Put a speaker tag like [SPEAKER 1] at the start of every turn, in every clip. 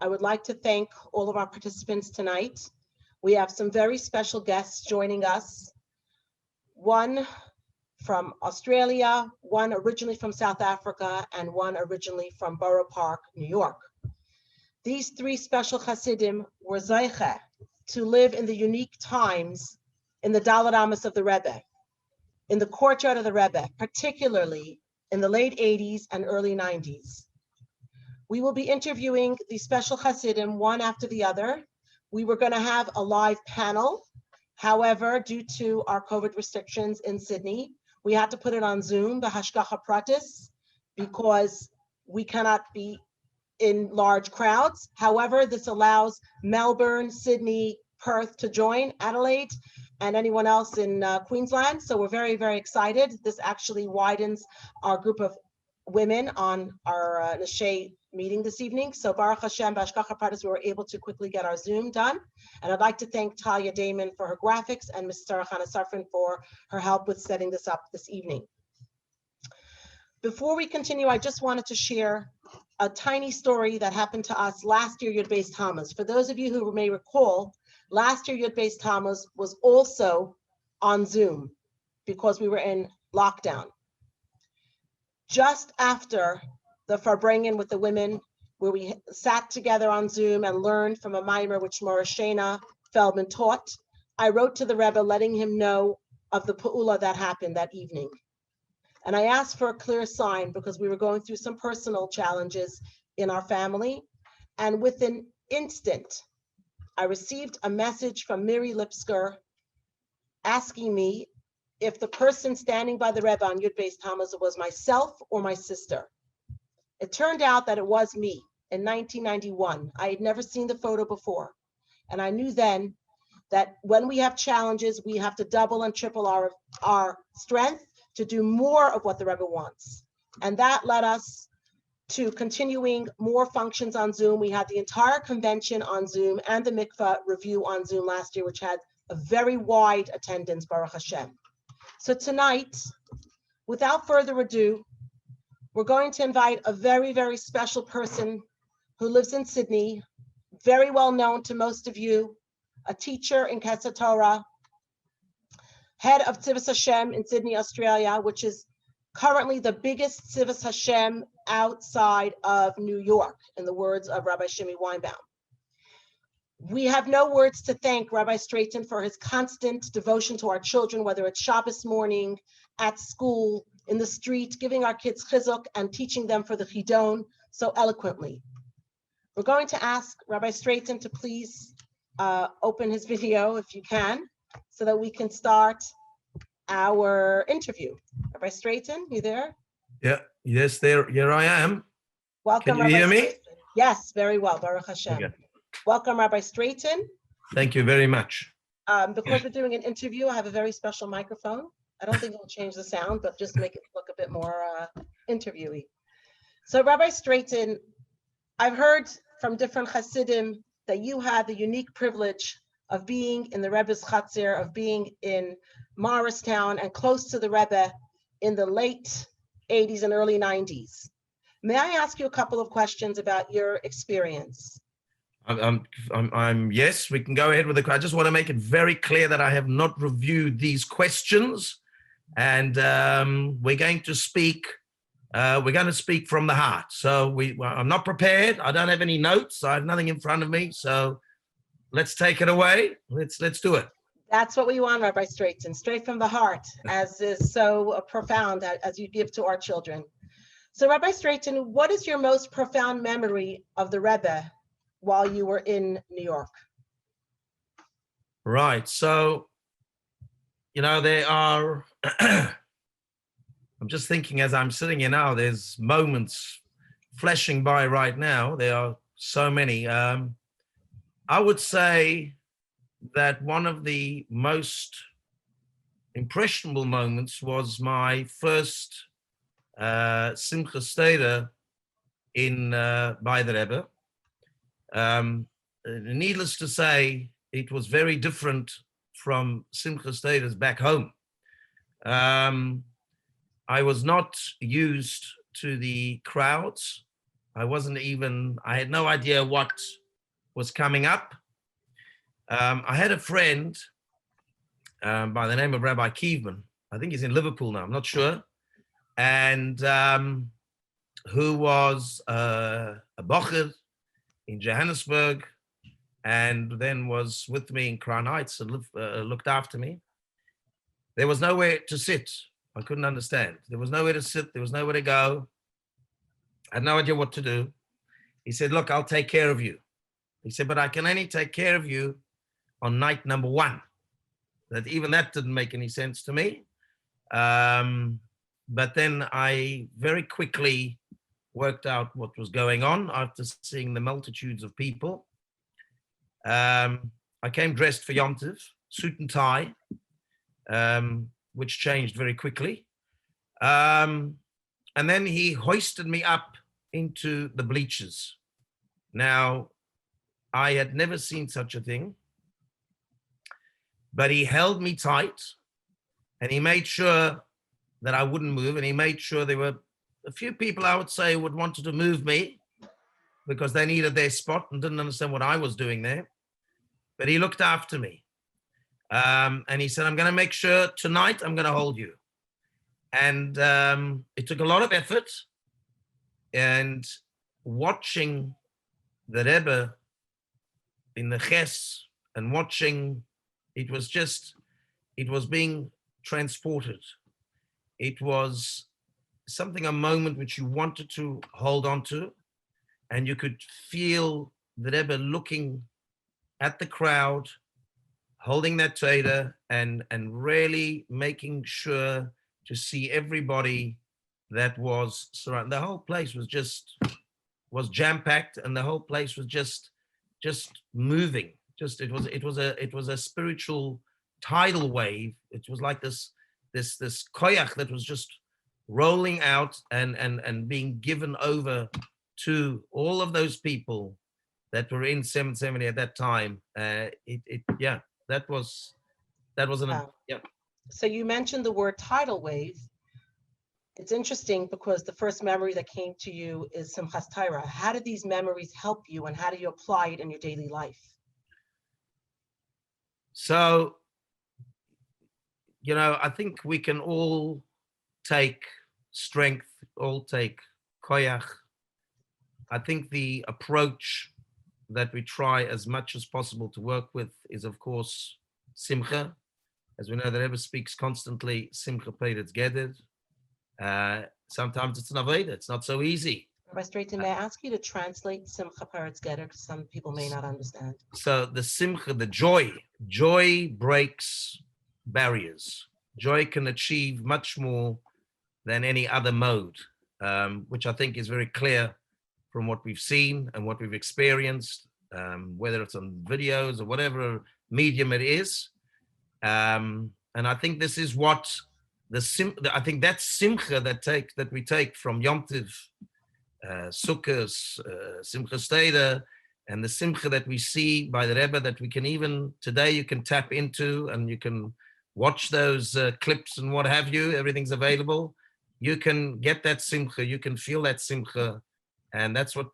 [SPEAKER 1] I would like to thank all of our participants tonight. We have some very special guests joining us. One from Australia, one originally from South Africa, and one originally from Borough Park, New York. These three special Hasidim were Zeiche to live in the unique times in the Daled Amos of the Rebbe, in the courtyard of the Rebbe, particularly in the late 80s and early 90s. We will be interviewing the special Hasidim one after the other. We were going to have a live panel. However, due to our COVID restrictions in Sydney, we had to put it on Zoom, the Hashgacha Pratis, because we cannot be in large crowds. However, this allows Melbourne, Sydney, Perth to join, Adelaide, and anyone else in Queensland. So we're very, very excited. This actually widens our group of women on our Nshei meeting this evening. So Baruch Hashem, Bashgacha Pratis, we were able to quickly get our Zoom done. And I'd like to thank Talia Damon for her graphics and Ms. Sarah Chana Sarfin for her help with setting this up this evening. Before we continue, I just wanted to share a tiny story that happened to us last year, Yud Beis Tammuz. For those of you who may recall, last year, Yud Beis Tammuz was also on Zoom because we were in lockdown. Just after the Farbrengen with the women, where we sat together on Zoom and learned from a mimer which Morashena Feldman taught, I wrote to the Rebbe letting him know of the Pa'ula that happened that evening. And I asked for a clear sign because we were going through some personal challenges in our family. And within an instant, I received a message from Miri Lipsker asking me if the person standing by the Rebbe on Yud Beis Tammuz was myself or my sister. It turned out that it was me in 1991. I had never seen the photo before. And I knew then that when we have challenges, we have to double and triple our strength to do more of what the Rebbe wants. And that led us to continuing more functions on Zoom. We had the entire convention on Zoom and the mikvah review on Zoom last year, which had a very wide attendance, Baruch Hashem. So tonight, without further ado, we're going to invite a very, very special person who lives in Sydney, very well known to most of you, a teacher in Kesed Torah, head of Tzivos Hashem in Sydney, Australia, which is currently the biggest Tzivos Hashem outside of New York, in the words of Rabbi Shimi Weinbaum. We have no words to thank Rabbi Straition for his constant devotion to our children, whether it's Shabbos morning, at school, in the street, giving our kids chizuk and teaching them for the chidon so eloquently. We're going to ask Rabbi Straition to please open his video if you can, so that we can start our interview. Rabbi Straition, you there?
[SPEAKER 2] Yeah, yes, here I am.
[SPEAKER 1] Welcome,
[SPEAKER 2] Can you hear me?
[SPEAKER 1] Straition. Yes, very well, Baruch Hashem.
[SPEAKER 2] Okay.
[SPEAKER 1] Welcome, Rabbi Straition.
[SPEAKER 2] Thank you very much.
[SPEAKER 1] Because we're doing an interview, I have a very special microphone. I don't think it will change the sound, but just make it look a bit more interviewy. So Rabbi Straition, I've heard from different Hasidim that you had the unique privilege of being in the Rebbe's Chatzir, of being in Morristown and close to the Rebbe in the late 80s and early 90s. May I ask you a couple of questions about your experience?
[SPEAKER 2] Yes, we can go ahead with the. I just want to make it very clear that I have not reviewed these questions, and we're going to speak. We're going to speak from the heart. So I'm not prepared. I don't have any notes. I have nothing in front of me. So let's take it away. Let's do it.
[SPEAKER 1] That's what we want, Rabbi Straition, straight from the heart, as is so profound as you give to our children. So Rabbi Straition, what is your most profound memory of the Rebbe while you were in New York?
[SPEAKER 2] Right. So, there are, I'm just thinking as I'm sitting here now, there's moments flashing by right now. There are so many. I would say that one of the most impressionable moments was my first Simchas Teda by the Rebbe. Needless to say, it was very different from Simchas Tedas back home. I was not used to the crowds. I had no idea what was coming up. I had a friend by the name of Rabbi Kievman. I think he's in Liverpool now, I'm not sure. And who was a bocher in Johannesburg, and then was with me in Crown Heights and looked after me. There was nowhere to sit. I couldn't understand. There was nowhere to sit. There was nowhere to go. I had no idea what to do. He said, look, I'll take care of you. He said, but I can only take care of you on night number 1. Even that didn't make any sense to me. But then I very quickly worked out what was going on after seeing the multitudes of people. I came dressed for Yom Tov, suit and tie, which changed very quickly. And then he hoisted me up into the bleachers. Now, I had never seen such a thing, but he held me tight and he made sure that I wouldn't move. And he made sure there were a few people, I would say, would wanted to move me because they needed their spot and didn't understand what I was doing there. But he looked after me. And he said, I'm going to make sure tonight I'm going to hold you. And it took a lot of effort. And watching the Rebbe in the Ches and watching, it was being transported. It was a moment which you wanted to hold on to, and you could feel the Rebbe looking at the crowd, holding that Torah and really making sure to see everybody that was surrounded. The whole place was jam-packed, and the whole place was just moving. It was a spiritual tidal wave. It was like this koyach that was just rolling out and being given over to all of those people that were in 770 at that time. That was
[SPEAKER 1] Wow. So you mentioned the word tidal wave. It's interesting because the first memory that came to you is Simchas Torah. How did these memories help you, and how do you apply it in your daily life?
[SPEAKER 2] So, I think we can all take strength, all take koyach. I think the approach that we try as much as possible to work with is, of course, simcha. As we know, the Rebbe speaks constantly, simcha peiretz geded. Sometimes it's an avodah. It's not so easy.
[SPEAKER 1] Rabbi Straition, may I ask you to translate simcha peiretz geded, because some people may not understand.
[SPEAKER 2] So the simcha, the joy breaks barriers. Joy can achieve much more than any other mode, which I think is very clear from what we've seen and what we've experienced, whether it's on videos or whatever medium it is. And I think this is what I think that simcha that we take from Yom Tov, Sukkot, Simchas Torah, and the simcha that we see by the Rebbe, that we can even today you can tap into and you can watch those clips and what have you. Everything's available. You can get that simcha. You can feel that simcha, and that's what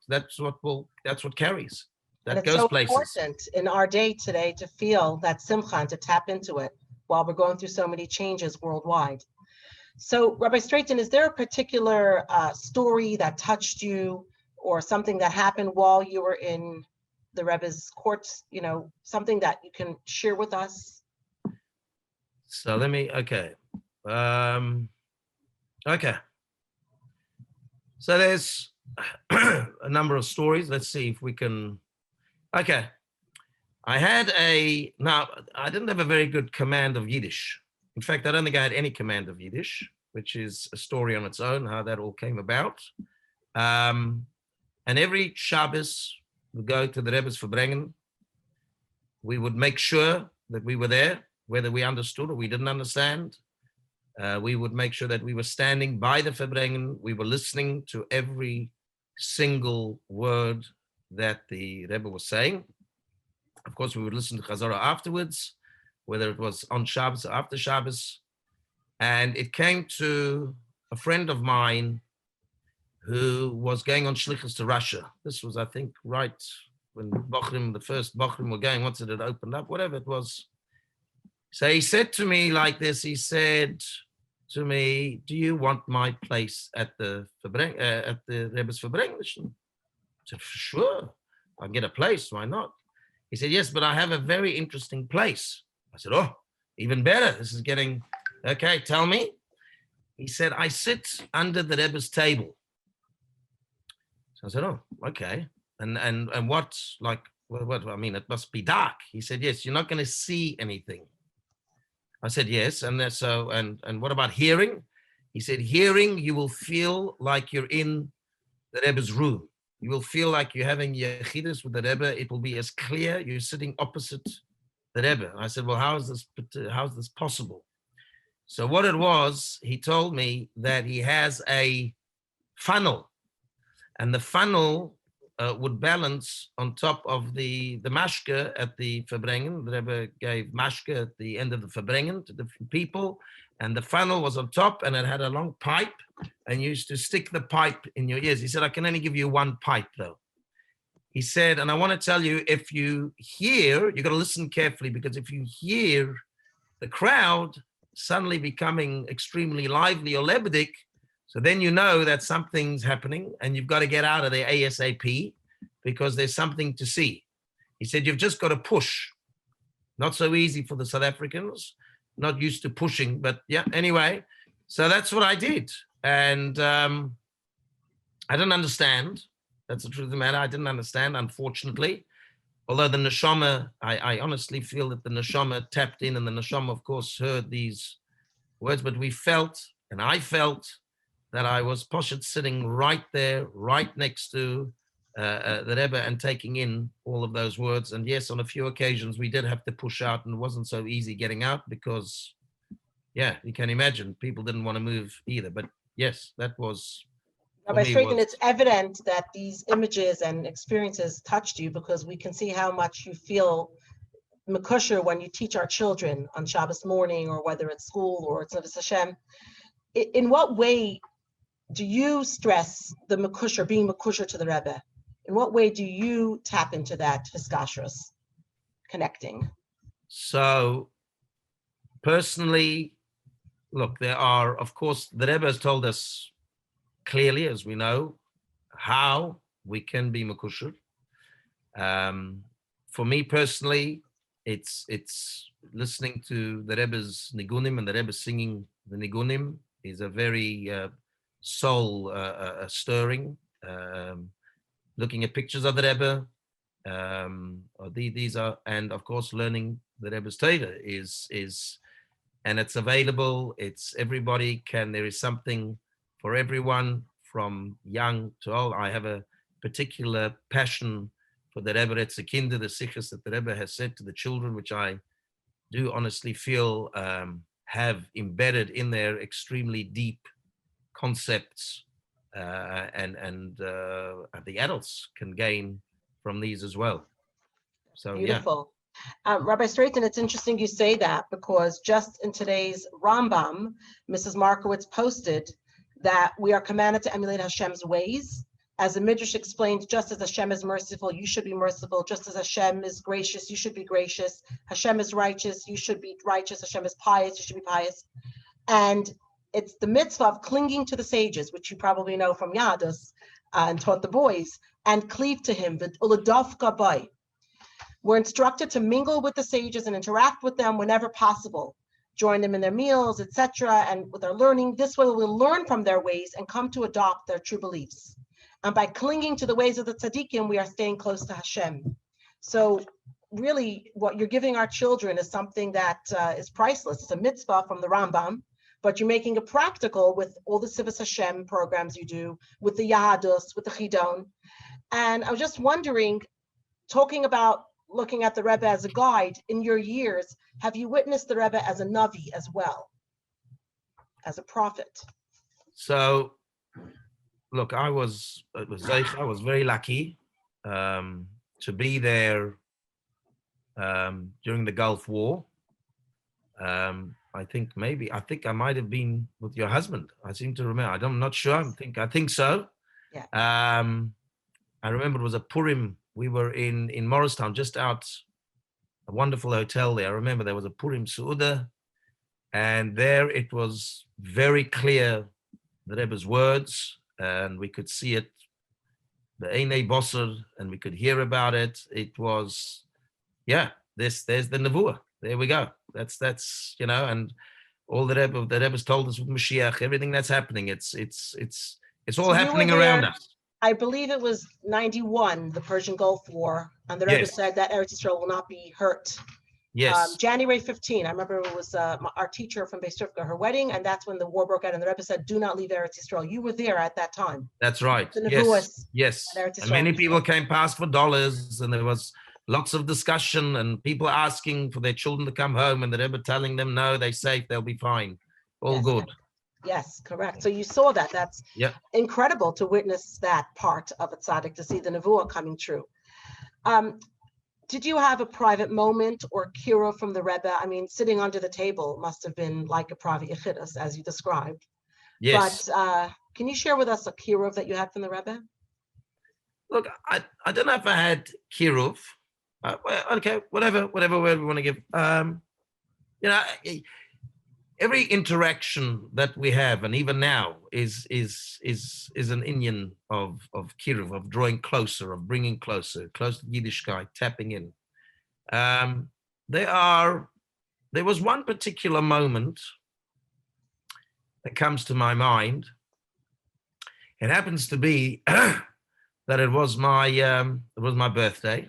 [SPEAKER 2] carries. That goes
[SPEAKER 1] so
[SPEAKER 2] places.
[SPEAKER 1] It's important in our day today to feel that simcha and to tap into it while we're going through so many changes worldwide. So, Rabbi Straition, is there a particular story that touched you, or something that happened while you were in the Rebbe's courts? Something that you can share with us?
[SPEAKER 2] So okay. So there's a number of stories. Let's see if we can. Okay. Now, I didn't have a very good command of Yiddish. In fact, I don't think I had any command of Yiddish, which is a story on its own, how that all came about. And every Shabbos, we go to the Rebbe's Farbrengen. We would make sure that we were there, whether we understood or we didn't understand. We would make sure that we were standing by the Farbrengen. We were listening to every single word that the Rebbe was saying. Of course, we would listen to Chazorah afterwards, whether it was on Shabbos or after Shabbos. And it came to a friend of mine who was going on shlichus to Russia. This was, I think, right when the first Bochrim were going, once it had opened up, whatever it was. So he said to me like this, he said to me, do you want my place at the Rebbe's Farbrengen? I said, for sure, I'll get a place, why not? He said, yes, but I have a very interesting place. I said, oh, even better, this is getting, okay, tell me. He said, I sit under the Rebbe's table. So I said, oh, okay. And what, like, what, I mean, it must be dark. He said, yes, you're not going to see anything. I said, yes. And that's so, and what about hearing? He said, hearing, you will feel like you're in the Rebbe's room. You will feel like you're having yechidus with the Rebbe. It will be as clear. You're sitting opposite the Rebbe. I said, well, how is this possible? So what it was, he told me that he has a funnel, and the funnel would balance on top of the mashke at the Farbrengen. The Rebbe gave mashke at the end of the Farbrengen to different people, and the funnel was on top, and it had a long pipe, and you used to stick the pipe in your ears. He said, I can only give you one pipe, though. He said, and I want to tell you, if you hear, you got to listen carefully, because if you hear the crowd suddenly becoming extremely lively or lebedik, so then you know that something's happening and you've got to get out of there ASAP because there's something to see. He said, you've just got to push. Not so easy for the South Africans, not used to pushing, but yeah, anyway. So that's what I did. And I didn't understand. That's the truth of the matter. I didn't understand, unfortunately. Although the neshama, I honestly feel that the neshama tapped in, and the neshama, of course, heard these words, but we felt, and I felt, that I was poshet sitting right there, right next to the Rebbe and taking in all of those words. And yes, on a few occasions, we did have to push out, and it wasn't so easy getting out because, yeah, you can imagine, people didn't want to move either. But yes, that was...
[SPEAKER 1] Rabbi Straition, it's evident that these images and experiences touched you, because we can see how much you feel mekusher when you teach our children on Shabbos morning, or whether it's school or it's Nivus Hashem. In what way do you stress the mekusher, being mekusher to the Rebbe? In what way do you tap into that hiskashrus, connecting?
[SPEAKER 2] So personally, look, there are, of course, the Rebbe has told us clearly, as we know, how we can be mekusher. For me personally, it's listening to the Rebbe's nigunim, and the Rebbe singing the nigunim is a very soul stirring. Looking at pictures of the Rebbe, these are, and of course learning the Rebbe's Torah is, and it's available. It's everybody can. There is something for everyone, from young to old. I have a particular passion for the Rebbe Kinder, the sichos that the Rebbe has said to the children, which I do honestly feel have embedded in their extremely deep concepts, and the adults can gain from these as well. So
[SPEAKER 1] beautiful. Yeah. Rabbi Straition, it's interesting you say that, because just in today's Rambam, Mrs. Markowitz posted that we are commanded to emulate Hashem's ways. As the Midrash explained, just as Hashem is merciful, you should be merciful. Just as Hashem is gracious, you should be gracious. Hashem is righteous, you should be righteous. Hashem is pious, you should be pious. And it's the mitzvah of clinging to the sages, which you probably know from Yadus and taught the boys, and cleave to him. We're instructed to mingle with the sages and interact with them whenever possible. Join them in their meals, etc., and with our learning. This way we'll learn from their ways and come to adopt their true beliefs. And by clinging to the ways of the tzaddikim, we are staying close to Hashem. So really, what you're giving our children is something that is priceless. It's a mitzvah from the Rambam, but you're making it practical with all the Sivas Hashem programs you do, with the Yahadus, with the Chidon. And I was just wondering, talking about looking at the Rebbe as a guide, in your years, have you witnessed the Rebbe as a Navi as well, as a prophet?
[SPEAKER 2] So, look, I was very lucky to be there during the Gulf War. I think I might have been with your husband. I seem to remember. I'm not sure. I think so.
[SPEAKER 1] Yeah.
[SPEAKER 2] I remember it was a Purim. We were in Morristown, just out a wonderful hotel there. I remember there was a Purim Su'uda, and there it was very clear, the Rebbe's words, and we could see it, the Einei Bosser, and we could hear about it. It was, yeah, there's the Nevuah. There we go. That's and all the Rebbe's told us with Mashiach, everything that's happening, it's all
[SPEAKER 1] So you
[SPEAKER 2] happening
[SPEAKER 1] were
[SPEAKER 2] around
[SPEAKER 1] there,
[SPEAKER 2] us.
[SPEAKER 1] I believe it was 91, the Persian Gulf War, and the Rebbe
[SPEAKER 2] Yes.
[SPEAKER 1] said that Eretz Yisrael will not be hurt.
[SPEAKER 2] Yes.
[SPEAKER 1] January 15, I remember it was our teacher from Beis Rivka, her wedding, and that's when the war broke out, and the Rebbe said, do not leave Eretz Yisrael. You were there at that time.
[SPEAKER 2] That's right.
[SPEAKER 1] The
[SPEAKER 2] Yes.
[SPEAKER 1] Nevuos
[SPEAKER 2] Yes.
[SPEAKER 1] at Eretz
[SPEAKER 2] And many
[SPEAKER 1] Yisrael.
[SPEAKER 2] people came past for dollars, and there was lots of discussion, and people asking for their children to come home, and the Rebbe telling them, no, they're safe, they'll be fine. All
[SPEAKER 1] Yes.
[SPEAKER 2] good.
[SPEAKER 1] Yes, correct. So you saw that. That's
[SPEAKER 2] Yeah.
[SPEAKER 1] incredible to witness that part of a tzaddik, to see the Nevuah coming true. Did you have a private moment or kira from the Rebbe? I mean, sitting under the table must have been like a private yechidus, as you described.
[SPEAKER 2] Yes.
[SPEAKER 1] But can you share with us a kiruv that you had from the Rebbe?
[SPEAKER 2] Look, I don't know if I had kiruv. Okay, whatever word we want to give. Every interaction that we have, and even now, is an Indian of kiruv, of drawing closer, of bringing closer to Yiddishkeit, tapping in. There was one particular moment that comes to my mind. It happens to be that it was my birthday,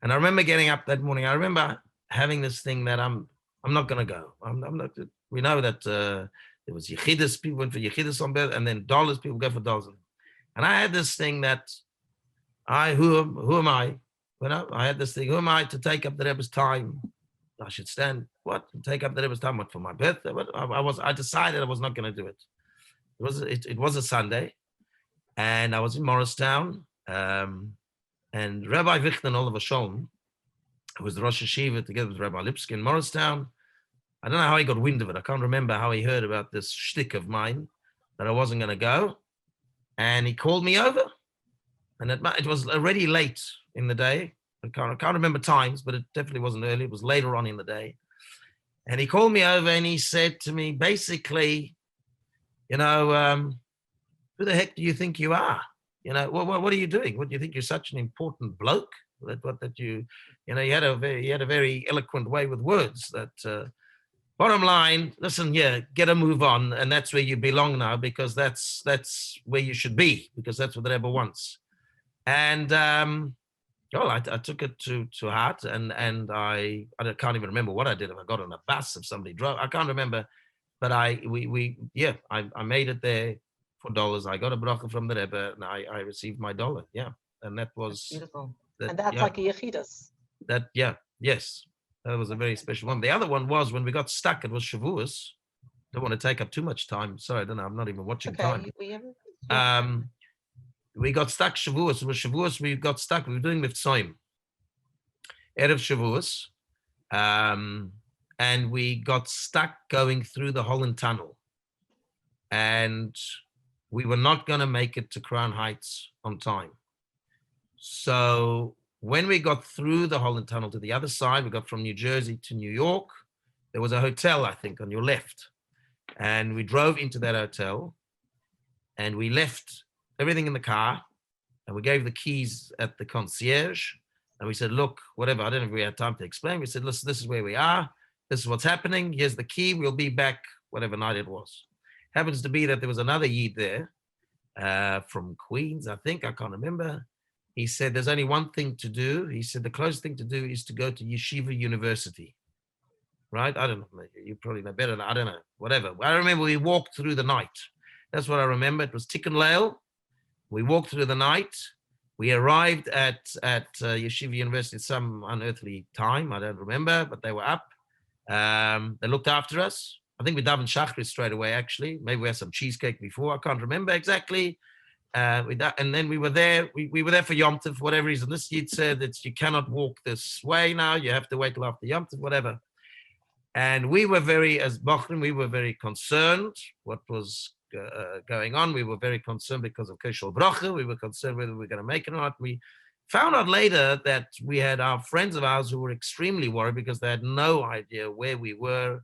[SPEAKER 2] and I remember getting up that morning. I remember having this thing that I'm not going to go. I'm not. We know that there was yechidus. People went for yechidus on birth, and then dollars. People go for dollars. And I had this thing that who am I? I had this thing. Who am I to take up the Rebbe's time? I should stand. What? Take up the Rebbe's time? What, for my birthday? What? I decided I was not going to do it. It was a Sunday, and I was in Morristown, and Rabbi Vichten Oliver Sholm, who was the Rosh Hashiva together with Rabbi Lipsky in Morristown. I don't know how he got wind of it. I can't remember how he heard about this shtick of mine that I wasn't going to go, and he called me over, and it was already late in the day. I can't remember times, but it definitely wasn't early. It was later on in the day, and he called me over and he said to me, basically, who the heck do you think you are? What are you doing? What do you think you're such an important bloke? You had a very eloquent way with words. That bottom line, listen, get a move on, and that's where you belong now, because that's where you should be, because that's what the Rebbe wants. And I took it to heart, and I can't even remember what I did. If I got on a bus, if somebody drove, I can't remember. But I made it there for dollars. I got a bracha from the Rebbe, and I received my dollar. Yeah, and that was
[SPEAKER 1] beautiful. And that's like a yechidus.
[SPEAKER 2] Yes, that was a very special one. The other one was when we got stuck. It was Shavuos. Don't want to take up too much time. Sorry, I don't know. I'm not even watching time. We got stuck Shavuos. It was Shavuos. We got stuck. We were doing Mitzrayim. Erev Shavuos. And we got stuck going through the Holland Tunnel. And we were not going to make it to Crown Heights on time. So when we got through the Holland Tunnel to the other side, we got from New Jersey to New York. There was a hotel, I think, on your left. And we drove into that hotel, and we left everything in the car, and we gave the keys at the concierge. And we said, look, whatever, I don't know if we had time to explain. We said, listen, this is where we are. This is what's happening. Here's the key. We'll be back whatever night it was. Happens to be that there was another Yid there from Queens, I think. I can't remember. He said, there's only one thing to do. He said, the closest thing to do is to go to Yeshiva University. Right? I don't know. You probably know better. I don't know. Whatever. I remember we walked through the night. That's what I remember. It was Tikkun Leil. We walked through the night. We arrived at Yeshiva University at some unearthly time. I don't remember, but they were up. They looked after us. I think we davened Shachris straight away, actually. Maybe we had some cheesecake before. I can't remember exactly. And then we were there. We were there for Yom Tov for whatever reason. This Yid said that you cannot walk this way now. You have to wait till after Yom Tov, whatever. And we were as Bochum, we were very concerned what was going on. We were very concerned because of Keshel Bracha. We were concerned whether we were going to make it or not. We found out later that we had our friends of ours who were extremely worried because they had no idea where we were.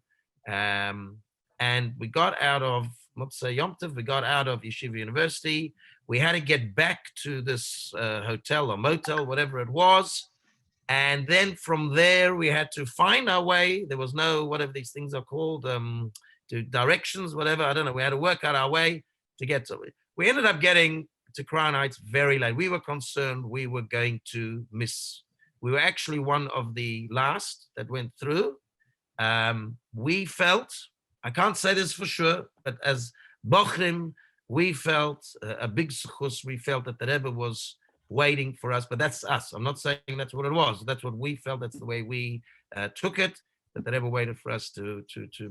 [SPEAKER 2] And we got out of Motzei Yom Tov, we got out of Yeshiva University. We had to get back to this hotel or motel, whatever it was. And then from there, we had to find our way. There was no, whatever these things are called, to directions, whatever. I don't know. We had to work out our way to get to it. We ended up getting to Crown Heights very late. We were concerned we were going to miss. We were actually one of the last that went through. We felt, I can't say this for sure, but as Bochrim, we felt a big suchus. We felt that the Rebbe was waiting for us, but that's us. I'm not saying that's what it was. That's what we felt. That's the way we took it, that the Rebbe waited for us to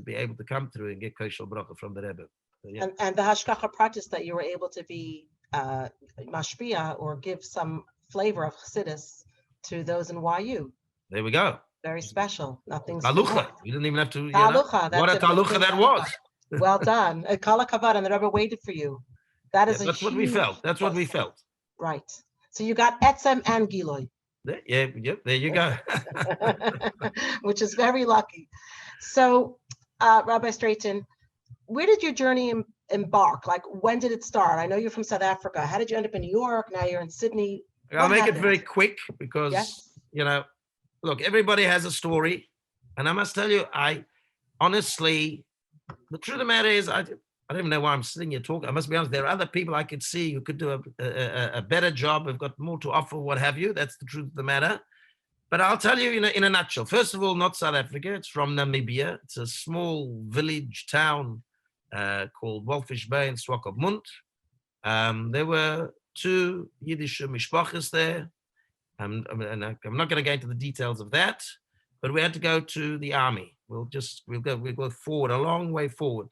[SPEAKER 2] be able to come through and get Keshel Bracha from the Rebbe. So, yeah.
[SPEAKER 1] And the hashgacha practice that you were able to be mashpia or give some flavor of chassidus to those in YU.
[SPEAKER 2] There we go.
[SPEAKER 1] Very special. Nothing's
[SPEAKER 2] Talucha. You didn't even have to.
[SPEAKER 1] Talucha.
[SPEAKER 2] What a talucha that was.
[SPEAKER 1] Well done. Kala kavod, and the Rebbe waited for you. That is
[SPEAKER 2] that's what we felt. That's what we felt.
[SPEAKER 1] Right. So you got etzem and giloy.
[SPEAKER 2] Yeah, yep, there you go.
[SPEAKER 1] Which is very lucky. So, Rabbi Straition, where did your journey embark? Like, when did it start? I know you're from South Africa. How did you end up in New York? Now you're in Sydney.
[SPEAKER 2] I'll make it very quick because, look, everybody has a story. And I must tell you, I honestly, the truth of the matter is, I don't even know why I'm sitting here talking. I must be honest, there are other people I could see who could do a better job, have got more to offer, what have you. That's the truth of the matter. But I'll tell you in a nutshell. First of all, not South Africa. It's from Namibia. It's a small village town called Walfish Bay in Swakopmund. There were 2 Yiddish mishpachas there. And I'm not going to go into the details of that, but we had to go to the army. We'll go forward, a long way forward.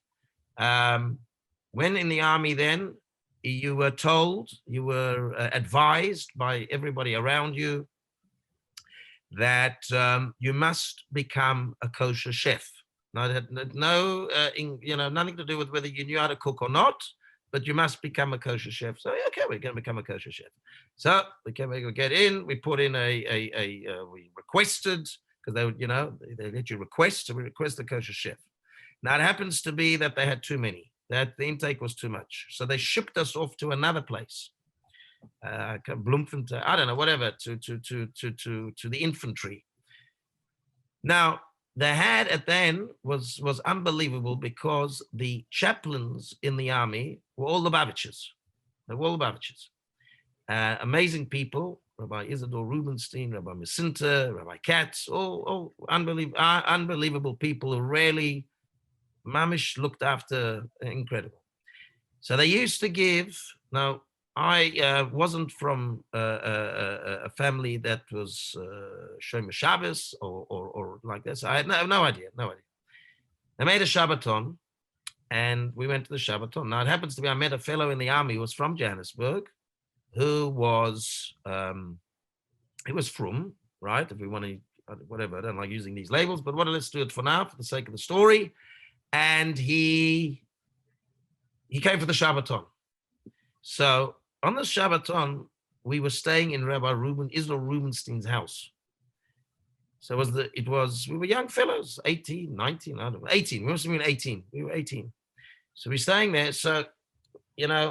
[SPEAKER 2] When in the army then, you were told, you were advised by everybody around you that you must become a kosher chef. Now, it had nothing to do with whether you knew how to cook or not, but you must become a kosher chef. So, okay, we're going to become a kosher chef. So we get in, we put in we requested, because they would, they let you request, so we request a kosher chef. Now, it happens to be that they had too many, that the intake was too much. So they shipped us off to another place, Bloemfontein, I don't know, whatever, to the infantry. Now, the had at then was unbelievable because the chaplains in the army were all Lubavitchers. They were all Lubavitchers. Amazing people, Rabbi Isidore Rubenstein, Rabbi Masinta, Rabbi Katz, all unbelievable people who really mamish looked after, incredible. So they used to give, now I wasn't from a family that was Shomer Shabbos or like this. I had no idea. They made a Shabbaton and we went to the Shabbaton. Now it happens to be, I met a fellow in the army who was from Johannesburg, who was, he was from, right? If we want to, whatever, I don't like using these labels, but let's do it for now, for the sake of the story. And he came for the Shabbaton. So on the Shabbaton, we were staying in Rabbi Israel Rubenstein's house. So we were young fellows, 18, 19, I don't know, 18. We must have been 18. We were 18. So we're staying there. So,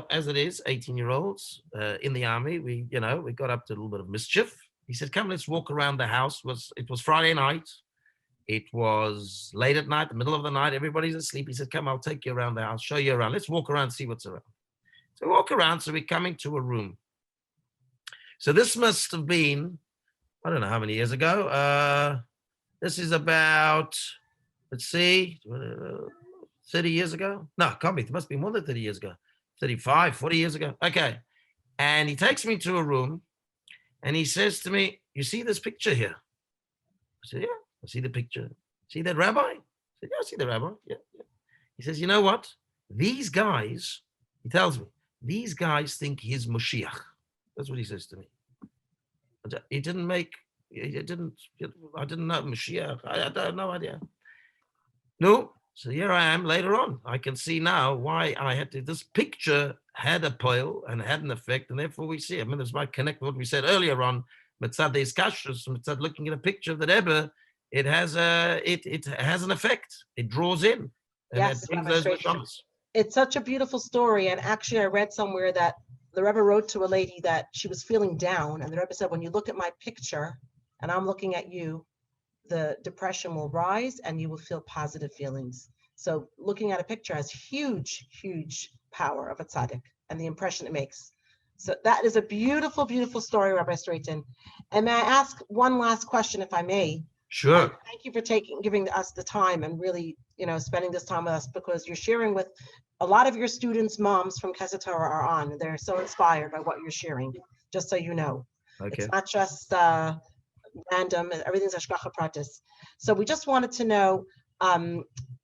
[SPEAKER 2] as it is, 18-year-olds in the army, we got up to a little bit of mischief. He said, come, let's walk around the house. It was Friday night. It was late at night, the middle of the night. Everybody's asleep. He said, come, I'll take you around the house, show you around. Let's walk around, see what's around. So we walk around. So we're coming to a room. So this must have been, I don't know how many years ago. This is about, let's see, 30 years ago. No, it can't be. It must be more than 30 years ago. 35, 40 years ago. Okay. And he takes me to a room and he says to me, you see this picture here? I said, yeah, I see the picture. See that rabbi? I said, yeah, I see the rabbi. Yeah. He says, you know what? These guys, he tells me, these guys think he's Moshiach. That's what he says to me. I didn't know Mashiach. I had no idea. No, So here I am later on. I can see now why I had to. This picture had a poil and had an effect, and therefore we see. I mean, this might connect with what we said earlier on. Mitzad Deis Kashrus, mitzad looking at a picture of the Rebbe, it has an effect. It draws in, and it
[SPEAKER 1] Yes,
[SPEAKER 2] brings
[SPEAKER 1] Rabbi
[SPEAKER 2] those
[SPEAKER 1] Straition.
[SPEAKER 2] neshamas.
[SPEAKER 1] It's such a beautiful story. And actually, I read somewhere that the Rebbe wrote to a lady that she was feeling down. And the Rebbe said, when you look at my picture and I'm looking at you, the depression will rise and you will feel positive feelings. So looking at a picture has huge, huge power of a tzaddik and the impression it makes. So that is a beautiful, beautiful story, Rabbi Straition. And may I ask one last question, if I may?
[SPEAKER 2] Sure.
[SPEAKER 1] And thank you for giving us the time and really, spending this time with us, because you're sharing with a lot of your students' moms from Kesed Torah are on. They're so inspired by what you're sharing, just so you know.
[SPEAKER 2] Okay.
[SPEAKER 1] It's not just random, everything's hashgacha pratis. So we just wanted to know,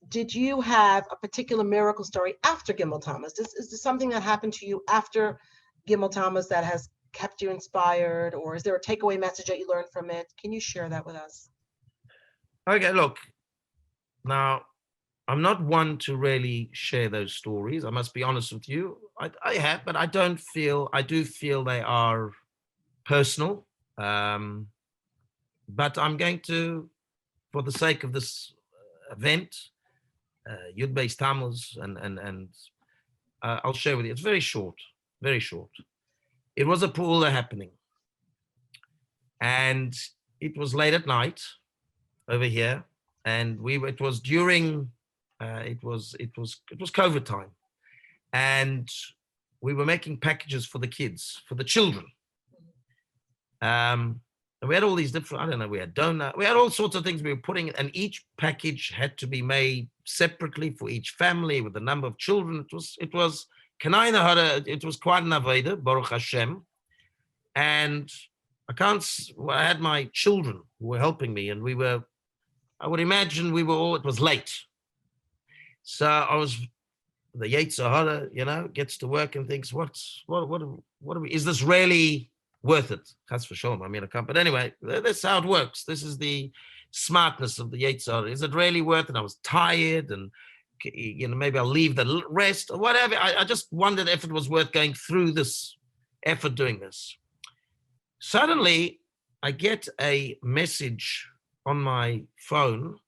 [SPEAKER 1] did you have a particular miracle story after Gimel Tammuz? Is this something that happened to you after Gimel Tammuz that has kept you inspired, or is there a takeaway message that you learned from it? Can you share that with us?
[SPEAKER 2] Okay, look, now I'm not one to really share those stories. I must be honest with you. I have, but I do feel they are personal. But I'm going to, for the sake of this event, Yud Beis Tammuz, and I'll share with you. It's very short, very short. It was a pula happening, and it was late at night over here, and it was during it was COVID time, and we were making packages for the kids, for the children. And we had all these different, I don't know, we had donut, we had all sorts of things we were putting, and each package had to be made separately for each family with the number of children. It was quite an aveda, Baruch Hashem. And I had my children who were helping me, and I would imagine it was late. So the Yetzer Hara, gets to work and thinks, is this really worth it? Chas v'sholom, I mean, I can't, but anyway, that's how it works. This is the smartness of the Yetzer Hara. Is it really worth it? I was tired, and maybe I'll leave the rest or whatever. I just wondered if it was worth going through this effort doing this. Suddenly, I get a message on my phone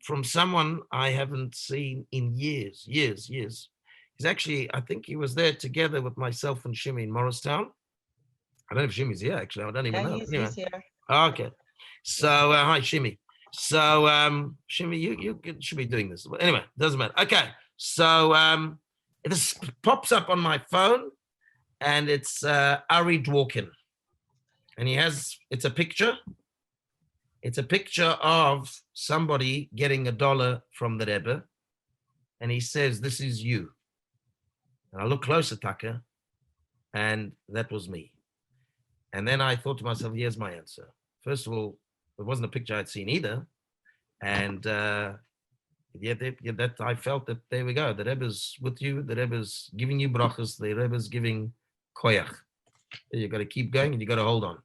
[SPEAKER 2] from someone I haven't seen in years. He's actually, I think he was there together with myself and Shimi in Morristown. I don't know if Shimi's here, actually. I don't even know.
[SPEAKER 1] He's here.
[SPEAKER 2] Okay. So, hi, Shimi. So, Shimi, you should be doing this. But anyway, doesn't matter. Okay. So, this pops up on my phone, and it's Ari Dworkin. And it's a picture. It's a picture of somebody getting $1 from the Rebbe. And he says, "This is you." And I look closer, Tucker, and that was me. And then I thought to myself, here's my answer. First of all, it wasn't a picture I'd seen either. And that I felt that there we go. The Rebbe's with you. The Rebbe's giving you brachas. The Rebbe's giving koyach. You got to keep going, and you got to hold on.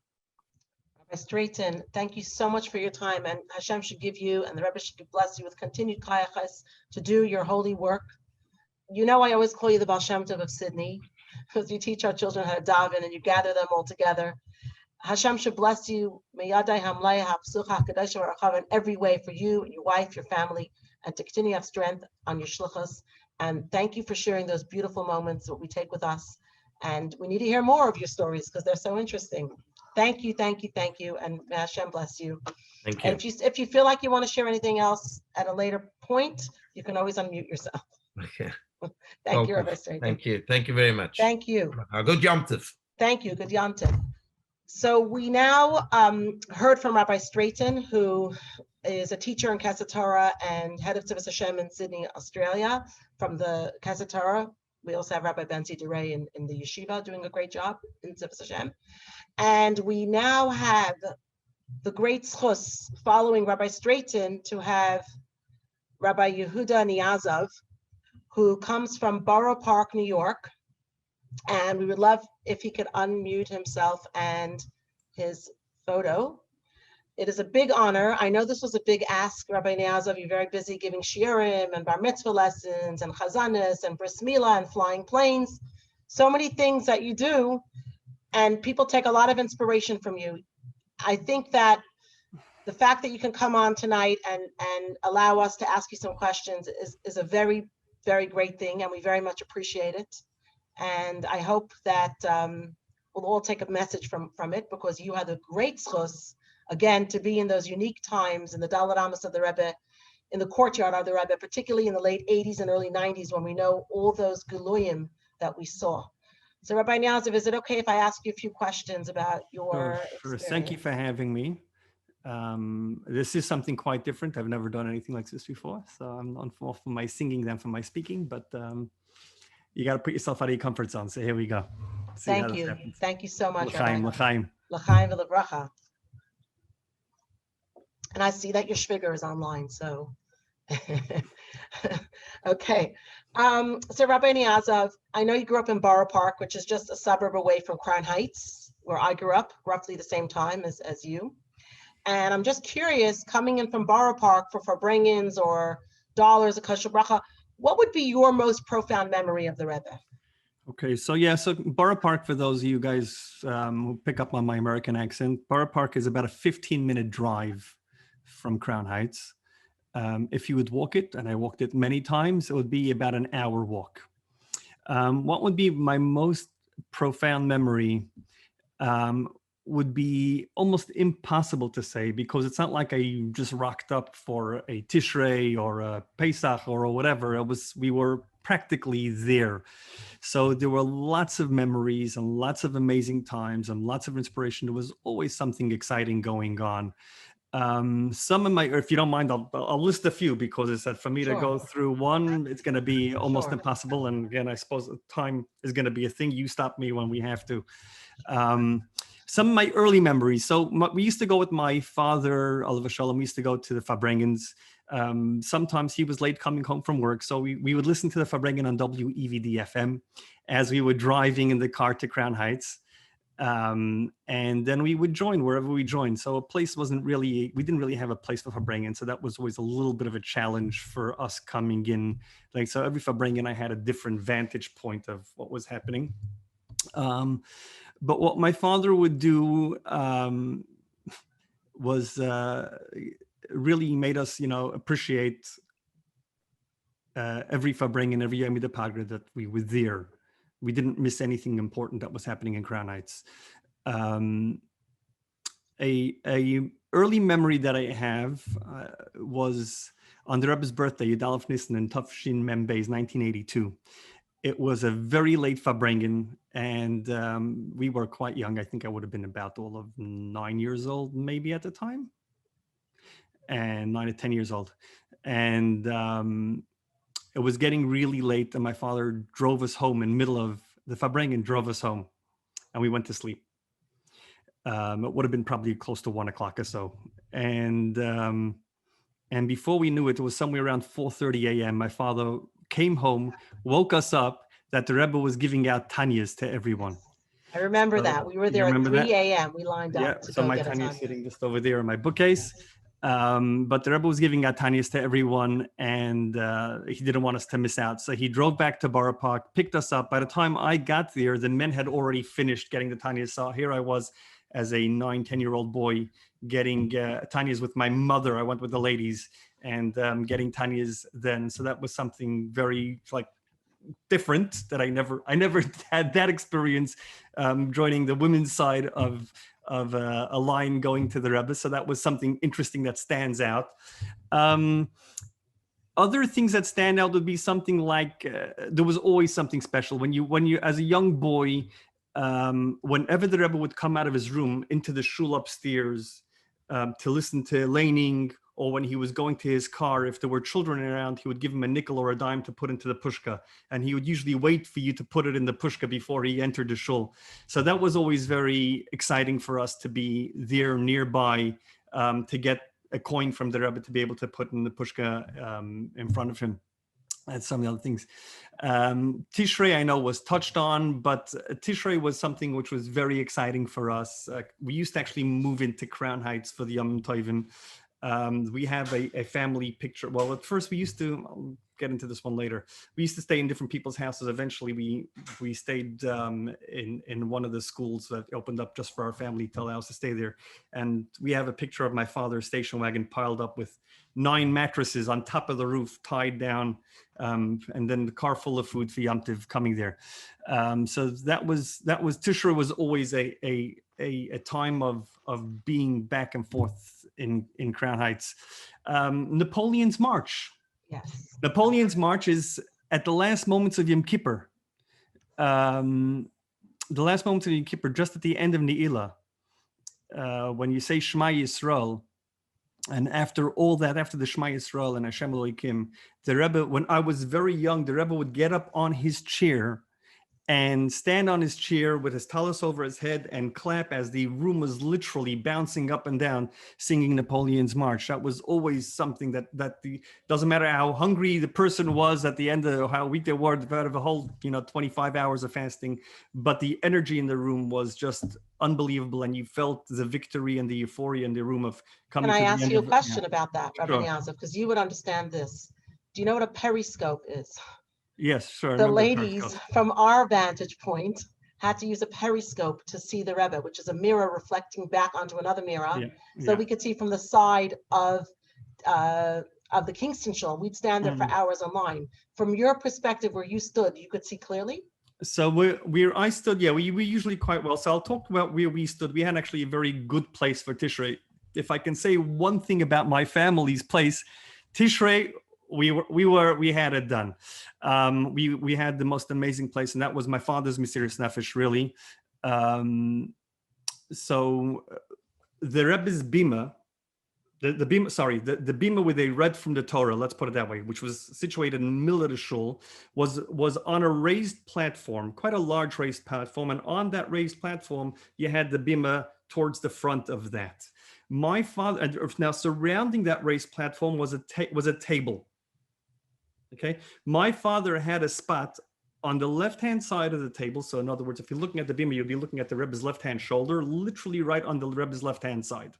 [SPEAKER 1] Rabbi Straition, thank you so much for your time, and Hashem should give you, and the Rebbe should bless you with continued kayachas to do your holy work. I always call you the Baal Shem Tov of Sydney, because you teach our children how to daven and you gather them all together. Hashem should bless you in every way for you and your wife, your family, and to continue to have strength on your shluchos. And thank you for sharing those beautiful moments that we take with us. And we need to hear more of your stories because they're so interesting. Thank you, and may Hashem bless you.
[SPEAKER 2] Thank you.
[SPEAKER 1] And if you feel like you want to share anything else at a later point, you can always unmute yourself.
[SPEAKER 2] Okay.
[SPEAKER 1] Thank you, Rabbi Straition.
[SPEAKER 2] Thank you very much.
[SPEAKER 1] Thank you.
[SPEAKER 2] Good Yom Tov.
[SPEAKER 1] Thank you. Good Yom Tov. So we now heard from Rabbi Straition, who is a teacher in Kesed Torah and head of Tzivos Hashem in Sydney, Australia, from the Kesed Torah. We also have Rabbi Benzi DeRay in the yeshiva doing a great job in Tzivos Hashem. And we now have the great schus following Rabbi Straition to have Rabbi Yehuda Niasoff, who comes from Borough Park, New York. And we would love if he could unmute himself and his photo. It is a big honor. I know this was a big ask, Rabbi Niasoff. You're very busy giving shiurim and bar mitzvah lessons and chazanas and bris milah and flying planes. So many things that you do, and people take a lot of inspiration from you. I think that the fact that you can come on tonight and allow us to ask you some questions is a very, very great thing, and we very much appreciate it. And I hope that we'll all take a message from it, because you had a great zchus, again, to be in those unique times in the Daled Amos of the Rebbe, in the courtyard of the Rebbe, particularly in the late 80s and early 90s, when we know all those geluyim that we saw. So Rabbi Niasoff, is it okay if I ask you a few questions about your
[SPEAKER 3] Sure.
[SPEAKER 1] experience?
[SPEAKER 3] Thank you for having me. This is something quite different. I've never done anything like this before. So I'm more for my singing than for my speaking, but you got to put yourself out of your comfort zone. So here we go.
[SPEAKER 1] Thank you. Thank you so much.
[SPEAKER 3] L'chaim, l'chaim.
[SPEAKER 1] L'chaim v'lebracha. And I see that your shviger is online, so. Okay. So Rabbi Niasoff, I know you grew up in Borough Park, which is just a suburb away from Crown Heights, where I grew up, roughly the same time as you. And I'm just curious, coming in from Borough Park for Farbrengens or dollars, a kosher bracha, what would be your most profound memory of the Rebbe?
[SPEAKER 3] Okay, so Borough Park, for those of you guys who pick up on my American accent, Borough Park is about a 15-minute drive from Crown Heights. If you would walk it, and I walked it many times, it would be about an hour walk. What would be my most profound memory would be almost impossible to say, because it's not like I just rocked up for a Tishrei or a Pesach or whatever. We were practically there. So there were lots of memories and lots of amazing times and lots of inspiration. There was always something exciting going on. Some of my, or if you don't mind, I'll list a few, because it's that for me to go through one, it's going to be almost impossible. And again, I suppose time is going to be a thing. You stop me when we have to. Some of my early memories. So we used to go with my father, Oliver Shalom. We used to go to the Farbrengens. Sometimes he was late coming home from work. So we would listen to the Farbrengen on WEVD FM as we were driving in the car to Crown Heights. And then we would join wherever we joined. So a place we didn't really have a place for Farbrengen. So that was always a little bit of a challenge for us coming in. So every Farbrengen, I had a different vantage point of what was happening. But what my father would do was really made us, appreciate every Farbrengen, every Yom Pagra that we were there. We didn't miss anything important that was happening in Crown Heights. A early memory that I have was on the Rebbe's birthday, Yud Aleph Nisan in Tafshin Mem Beis, 1982. It was a very late Farbrengen, and we were quite young. I think I would have been about all of 9 years old, maybe at the time, and 9 or 10 years old. And it was getting really late, and my father drove us home in the middle of the Farbrengen, drove us home, and we went to sleep. It would have been probably close to 1 o'clock or so. And before we knew it, it was somewhere around 4:30 a.m. My father came home, woke us up that the Rebbe was giving out Tanyas to everyone.
[SPEAKER 1] I remember that. We were there at 3 a.m. We lined up to go get a Tanya.
[SPEAKER 3] Sitting just over there in my bookcase. But the Rebbe was giving out Tanyas to everyone, and he didn't want us to miss out. So he drove back to Borough Park, picked us up. By the time I got there, the men had already finished getting the Tanyas. So here I was as a 9-10-year-old boy getting Tanyas with my mother. I went with the ladies and getting Tanyas then. So that was something very different that I never had that experience joining the women's side of a line going to the Rebbe. So that was something interesting that stands out. Other things that stand out would be something like there was always something special when you as a young boy, whenever the Rebbe would come out of his room into the shul upstairs to listen to laning, or when he was going to his car, if there were children around, he would give him a nickel or a dime to put into the pushka. And he would usually wait for you to put it in the pushka before he entered the shul. So that was always very exciting for us to be there nearby to get a coin from the Rebbe to be able to put in the pushka in front of him. That's some of the other things. Tishrei, I know, was touched on, but Tishrei was something which was very exciting for us. We used to actually move into Crown Heights for the Yom Tovim. We have a family picture. Well, at first we used to, I'll get into this one later. We used to stay in different people's houses. Eventually we stayed in one of the schools that opened up just for our family to allow us to stay there. And we have a picture of my father's station wagon piled up with 9 mattresses on top of the roof, tied down, and then the car full of food for Yom Tov coming there. So that was Tishrei was always a time of being back and forth in Crown Heights. Napoleon's March.
[SPEAKER 1] Yes.
[SPEAKER 3] Napoleon's March is at the last moments of Yom Kippur. The last moments of Yom Kippur, just at the end of Ne'ilah, when you say Shema Yisrael, and after all that, after the Shema Yisrael and Hashem Elohim, the Rebbe, when I was very young, the Rebbe would get up on his chair and stand on his chair with his talus over his head and clap as the room was literally bouncing up and down, singing Napoleon's March. That was always something that doesn't matter how hungry the person was at the end of how weak they were, out of a whole 25 hours of fasting, but the energy in the room was just unbelievable, and you felt the victory and the euphoria in the room of coming.
[SPEAKER 1] Can I
[SPEAKER 3] to
[SPEAKER 1] ask
[SPEAKER 3] the end
[SPEAKER 1] you a
[SPEAKER 3] of,
[SPEAKER 1] question about that, Rabbi
[SPEAKER 3] Sure.
[SPEAKER 1] Niasoff, because you would understand this. Do you know what a periscope is?
[SPEAKER 3] Yes, sure. I
[SPEAKER 1] The
[SPEAKER 3] remember
[SPEAKER 1] ladies
[SPEAKER 3] Periscope.
[SPEAKER 1] from our vantage point had to use a periscope to see the Rebbe, which is a mirror reflecting back onto another mirror.
[SPEAKER 3] Yeah,
[SPEAKER 1] So
[SPEAKER 3] yeah.
[SPEAKER 1] we could see from the side of the Kingston Shul. We'd stand there for hours in line. From your perspective, where you stood, you could see clearly?
[SPEAKER 3] So I stood, we usually quite well. So I'll talk about where we stood. We had actually a very good place for Tishrei. If I can say one thing about my family's place, Tishrei, we had it done. We had the most amazing place, and that was my father's Mysterious Nefesh, really. So the Rebbe's bima, the bima where they read from the Torah, let's put it that way, which was situated in the middle of the shul, was on a raised platform, quite a large raised platform, and on that raised platform you had the bima towards the front of that. My father, and now surrounding that raised platform was a table. Okay, my father had a spot on the left-hand side of the table. So in other words, if you're looking at the bima, you'll be looking at the Rebbe's left-hand shoulder, literally right on the Rebbe's left-hand side.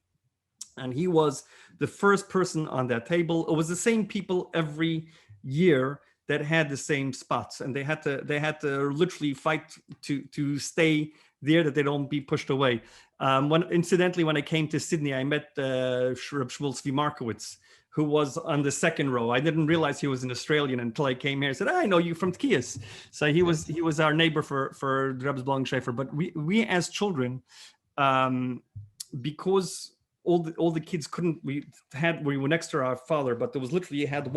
[SPEAKER 3] And he was the first person on that table. It was the same people every year that had the same spots, and they had to literally fight to stay there, that they don't be pushed away. Incidentally, when I came to Sydney, I met Reb Shmuel Zvi Markowitz, who was on the second row. I didn't realize he was an Australian until I came here. I said, I know you from Tkiyas. So he was our neighbor for Rebbe's Blong Schaefer. But we as children, because all the kids couldn't, we were next to our father, but there was literally, you had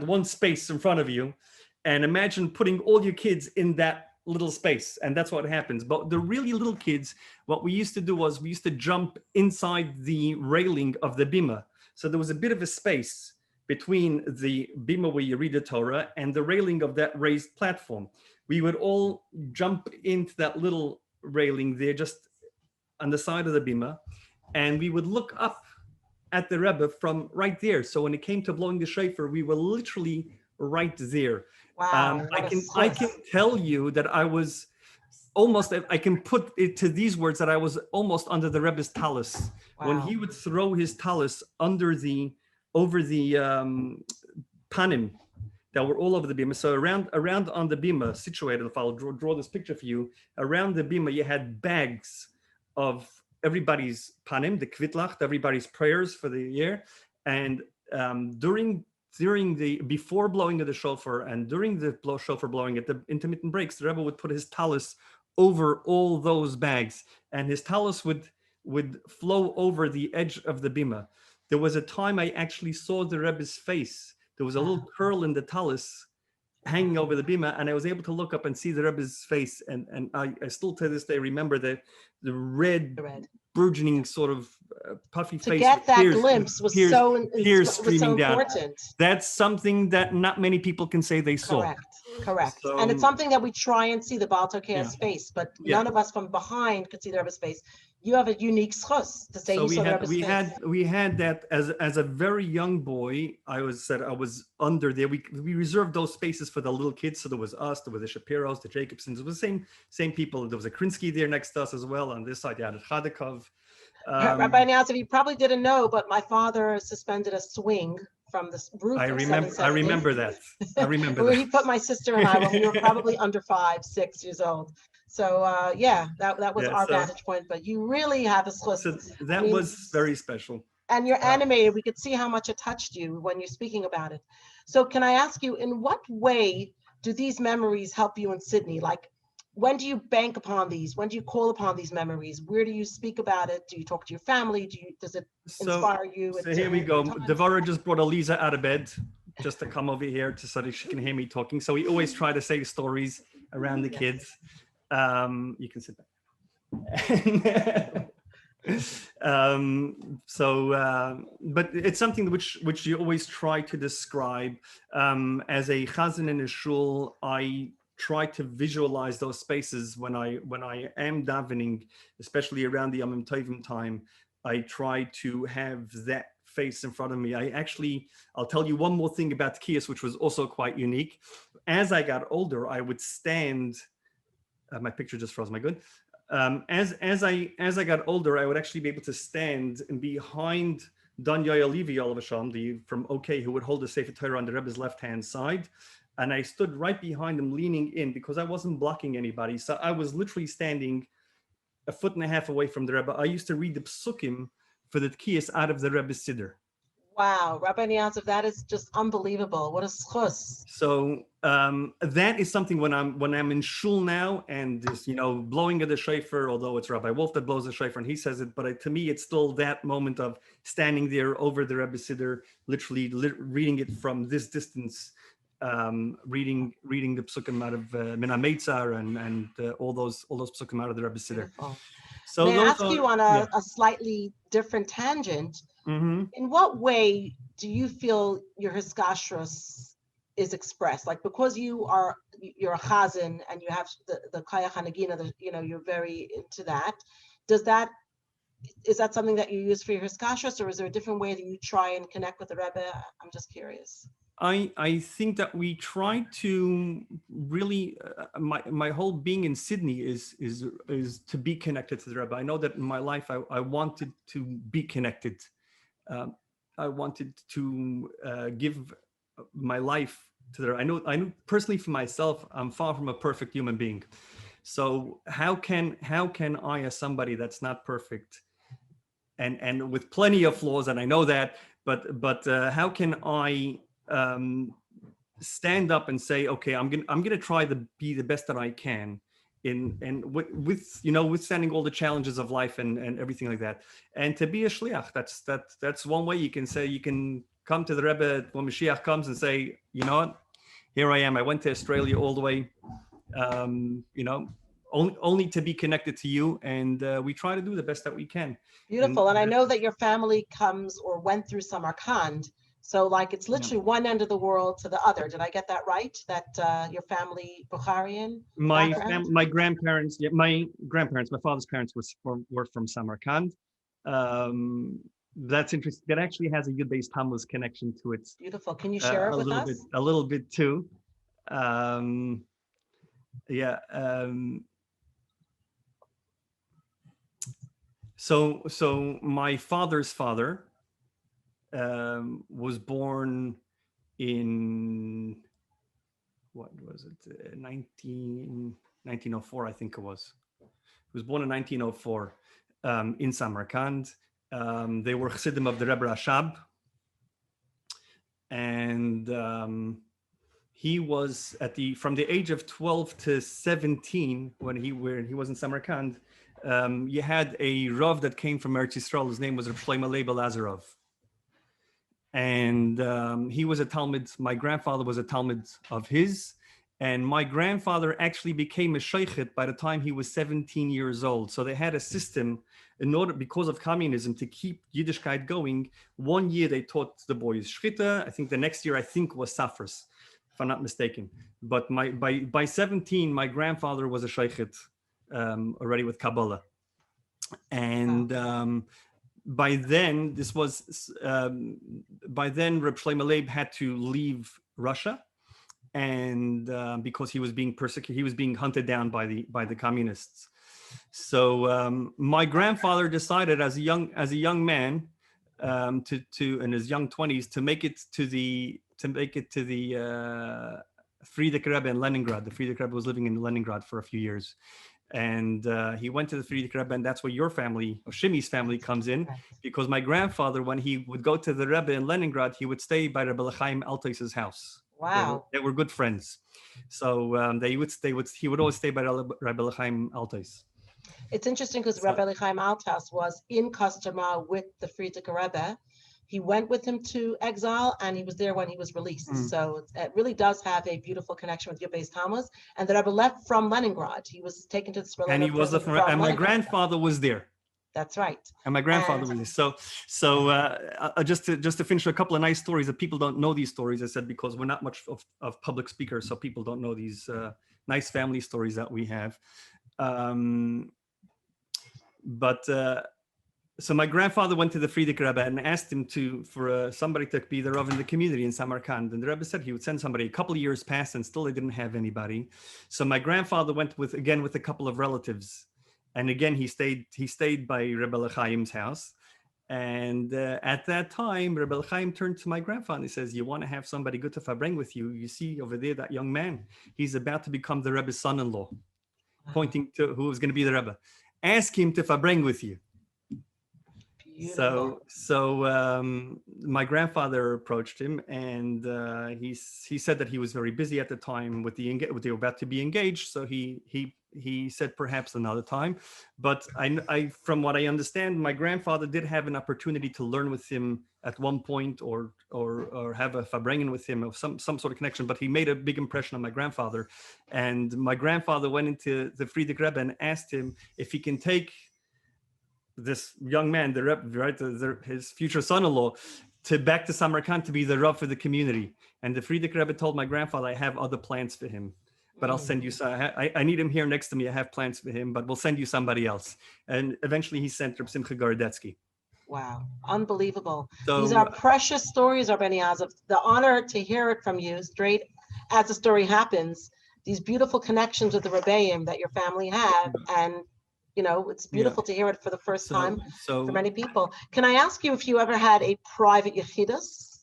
[SPEAKER 3] one space in front of you, and imagine putting all your kids in that little space, and that's what happens. But the really little kids, what we used to do was we used to jump inside the railing of the bima. So there was a bit of a space between the bima where you read the Torah and the railing of that raised platform. We would all jump into that little railing there, just on the side of the bima, and we would look up at the Rebbe from right there. So when it came to blowing the shofar, we were literally right there.
[SPEAKER 1] Wow.
[SPEAKER 3] I can tell you that I was almost, I can put it to these words, that I was almost under the Rebbe's talus.
[SPEAKER 1] Wow.
[SPEAKER 3] When he would throw his talus over the panim that were all over the bima. So around on the bima, situated, if I'll draw this picture for you, around the bima, you had bags of everybody's panim, the kvitlach, everybody's prayers for the year. And before blowing of the shofar and during the shofar blowing at the intermittent breaks, the Rebbe would put his talus over all those bags, and his talus would flow over the edge of the bima. There was a time I actually saw the Rebbe's face. There was a little curl in the talus hanging over the bima, and I was able to look up and see the Rebbe's face, and I still to this day remember the red burgeoning sort of puffy face.
[SPEAKER 1] To get that glimpse was so important.
[SPEAKER 3] That's something that not many people can say they saw.
[SPEAKER 1] Correct.
[SPEAKER 3] So,
[SPEAKER 1] and it's something that we try and see the Baal Tokea's face, but none of us from behind could see the Rebbe's face. You have a unique schus to say
[SPEAKER 3] So
[SPEAKER 1] you saw the Rebbe's face.
[SPEAKER 3] we had that as a very young boy. I was under there. We reserved those spaces for the little kids. So there was us, there was the Shapiros, the Jacobsons. It was the same people. There was a Krinsky there next to us as well. On this side, you had a Chadakov.
[SPEAKER 1] Rabbi Niasoff, you probably didn't know, but my father suspended a swing from the roof.
[SPEAKER 3] I
[SPEAKER 1] of
[SPEAKER 3] remember
[SPEAKER 1] 770,
[SPEAKER 3] that. I remember
[SPEAKER 1] where
[SPEAKER 3] that.
[SPEAKER 1] he put my sister and I when we were probably under 5, 6 years old. So yeah, that was our vantage point. But you really have a schus.
[SPEAKER 3] So that was very special.
[SPEAKER 1] And you're animated. We could see how much it touched you when you're speaking about it. So can I ask you, in what way do these memories help you in Sydney? Like, when do you bank upon these? When do you call upon these memories? Where do you speak about it? Do you talk to your family? Does it inspire you?
[SPEAKER 3] So here we go. Devora just brought Eliza out of bed just to come over here so that she can hear me talking. So we always try to say stories around the kids. You can sit back. But it's something which you always try to describe. As a chazan in a shul, I try to visualize those spaces when I am davening, especially around the Yom Tovim time. I try to have that face in front of me. I'll tell you one more thing about Tkiyas, which was also quite unique. As I got older, I would stand. My picture just froze. My good. As I got older, I would actually be able to stand and behind Dan Yoel Levi from OK, who would hold the Sefer Torah on the Rebbe's left-hand side. And I stood right behind him, leaning in, because I wasn't blocking anybody. So I was literally standing 1.5 feet away from the Rebbe. I used to read the psukim for the Tkiyas out of the Rebbe's Siddur.
[SPEAKER 1] Wow, Rabbi Niasoff, that is just unbelievable. What a schus.
[SPEAKER 3] So that is something when I'm in shul now and this, blowing of the shofar, although it's Rabbi Wolf that blows the shofar and he says it, but to me, it's still that moment of standing there over the Rebbe's Siddur, literally reading it from this distance. Reading the psukim out of Min HaMeitzar and all those psukim out of the Rebbe's Siddur. So
[SPEAKER 1] may I ask you on a slightly different tangent?
[SPEAKER 3] Mm-hmm.
[SPEAKER 1] In what way do you feel your hiskashrus is expressed? Like, because you're a chazan and you have the kayach hanagina, you're very into that. Is that something that you use for your hiskashrus, or is there a different way that you try and connect with the Rebbe? I'm just curious.
[SPEAKER 3] I think that we try to really my whole being in Sydney is to be connected to the Rebbe. I know that in my life I wanted to be connected. I wanted to give my life to the Rebbe. I know personally for myself, I'm far from a perfect human being. So how can I, as somebody that's not perfect and with plenty of flaws, and I know that, but how can I stand up and say, okay, I'm gonna try to be the best that I can withstanding all the challenges of life and everything like that, and to be a shliach. That's one way you can say. You can come to the Rebbe when Mashiach comes and say, you know what, here I am. I went to Australia all the way, only to be connected to you, and we try to do the best that we can.
[SPEAKER 1] Beautiful. And I know that your family comes or went through Samarkand. So like it's literally one end of the world to the other. Did I get that right? That your family Bukharian?
[SPEAKER 3] My grandparents, my father's parents were from Samarkand. That's interesting. That actually has a Yud-based Tammuz connection to it. Beautiful.
[SPEAKER 1] Can you share it with us?
[SPEAKER 3] A little bit too. So my father's father was born in, what was it, 1904, I think it was. He was born in 1904 in Samarkand. They were Chassidim of the Rebbe Rashab. And he was from the age of 12 to 17, when he was in Samarkand, you had a Rav that came from Eretz Yisrael. His name was Rav Shlomo Leib Lazarov. And he was a Talmud. My grandfather was a Talmud of his. And my grandfather actually became a shaykhit by the time he was 17 years old. So they had a system because of communism, to keep Yiddishkeit going. 1 year they taught the boys Shchita. I think the next year, was Safras, if I'm not mistaken. But by 17, my grandfather was a shaykhit already with Kabbalah. And by then, Reb Shlomo Leib had to leave Russia, and because he was being persecuted, he was being hunted down by the communists. So my grandfather decided, as a young man, to in his young 20s, to make it to the Frierdiker Rebbe in Leningrad. The Frierdiker Rebbe was living in Leningrad for a few years. And he went to the Frierdiker Rebbe, and that's where your family, or Shimi's family, comes in, because my grandfather, when he would go to the Rebbe in Leningrad, he would stay by Rebbe Chaim Althaus's house.
[SPEAKER 1] Wow.
[SPEAKER 3] They were good friends. So he would always stay by Rebbe Chaim Althaus.
[SPEAKER 1] It's interesting because Rebbe Chaim Althaus was in Kostomar with the Frierdiker Rebbe. He went with him to exile, and he was there when he was released. So it really does have a beautiful connection with Yud Tammuz. And the Rebbe left from Leningrad. He was taken to this
[SPEAKER 3] and he was and my grandfather was there.
[SPEAKER 1] That's right.
[SPEAKER 3] And my grandfather was there. So just to finish a couple of nice stories that people don't know these stories. I said because we're not much of public speakers, so people don't know these nice family stories that we have. So my grandfather went to the Frierdiker Rebbe and asked him for somebody to be the Rav in the community in Samarkand. And the Rebbe said he would send somebody. A couple of years passed and still they didn't have anybody. So my grandfather went with a couple of relatives. And again, he stayed by Rebbe Chaim's house. And at that time, Rebbe Chaim turned to my grandfather and he says, "You want to have somebody good to Farbrengen with you? You see over there, that young man, he's about to become the Rebbe's son-in-law," pointing to who was going to be the Rebbe. "Ask him to Farbrengen with you."
[SPEAKER 1] Beautiful.
[SPEAKER 3] So my grandfather approached him, and he said that he was very busy at the time with they were about to be engaged. So he said perhaps another time. But I from what I understand, my grandfather did have an opportunity to learn with him at one point, or have a Farbrengen with him, of some sort of connection. But he made a big impression on my grandfather, and my grandfather went into the Frierdiker Rebbe and asked him if he can take this young man, the Rebbe, right, his future son-in-law, back to Samarkand to be the Rav for the community. And the Frierdiker Rebbe told my grandfather, "I have other plans for him, but I'll send you. I need him here next to me. I have plans for him, but we'll send you somebody else." And eventually, he sent Reb Simcha Gorodetsky.
[SPEAKER 1] Wow, unbelievable!
[SPEAKER 3] So,
[SPEAKER 1] these are precious stories, Rabbi Niasoff. The honor to hear it from you, straight as the story happens. These beautiful connections with the Rebbeim that your family had, and it's beautiful to hear it for the first time for many people. Can I ask you if you ever had a private yechidus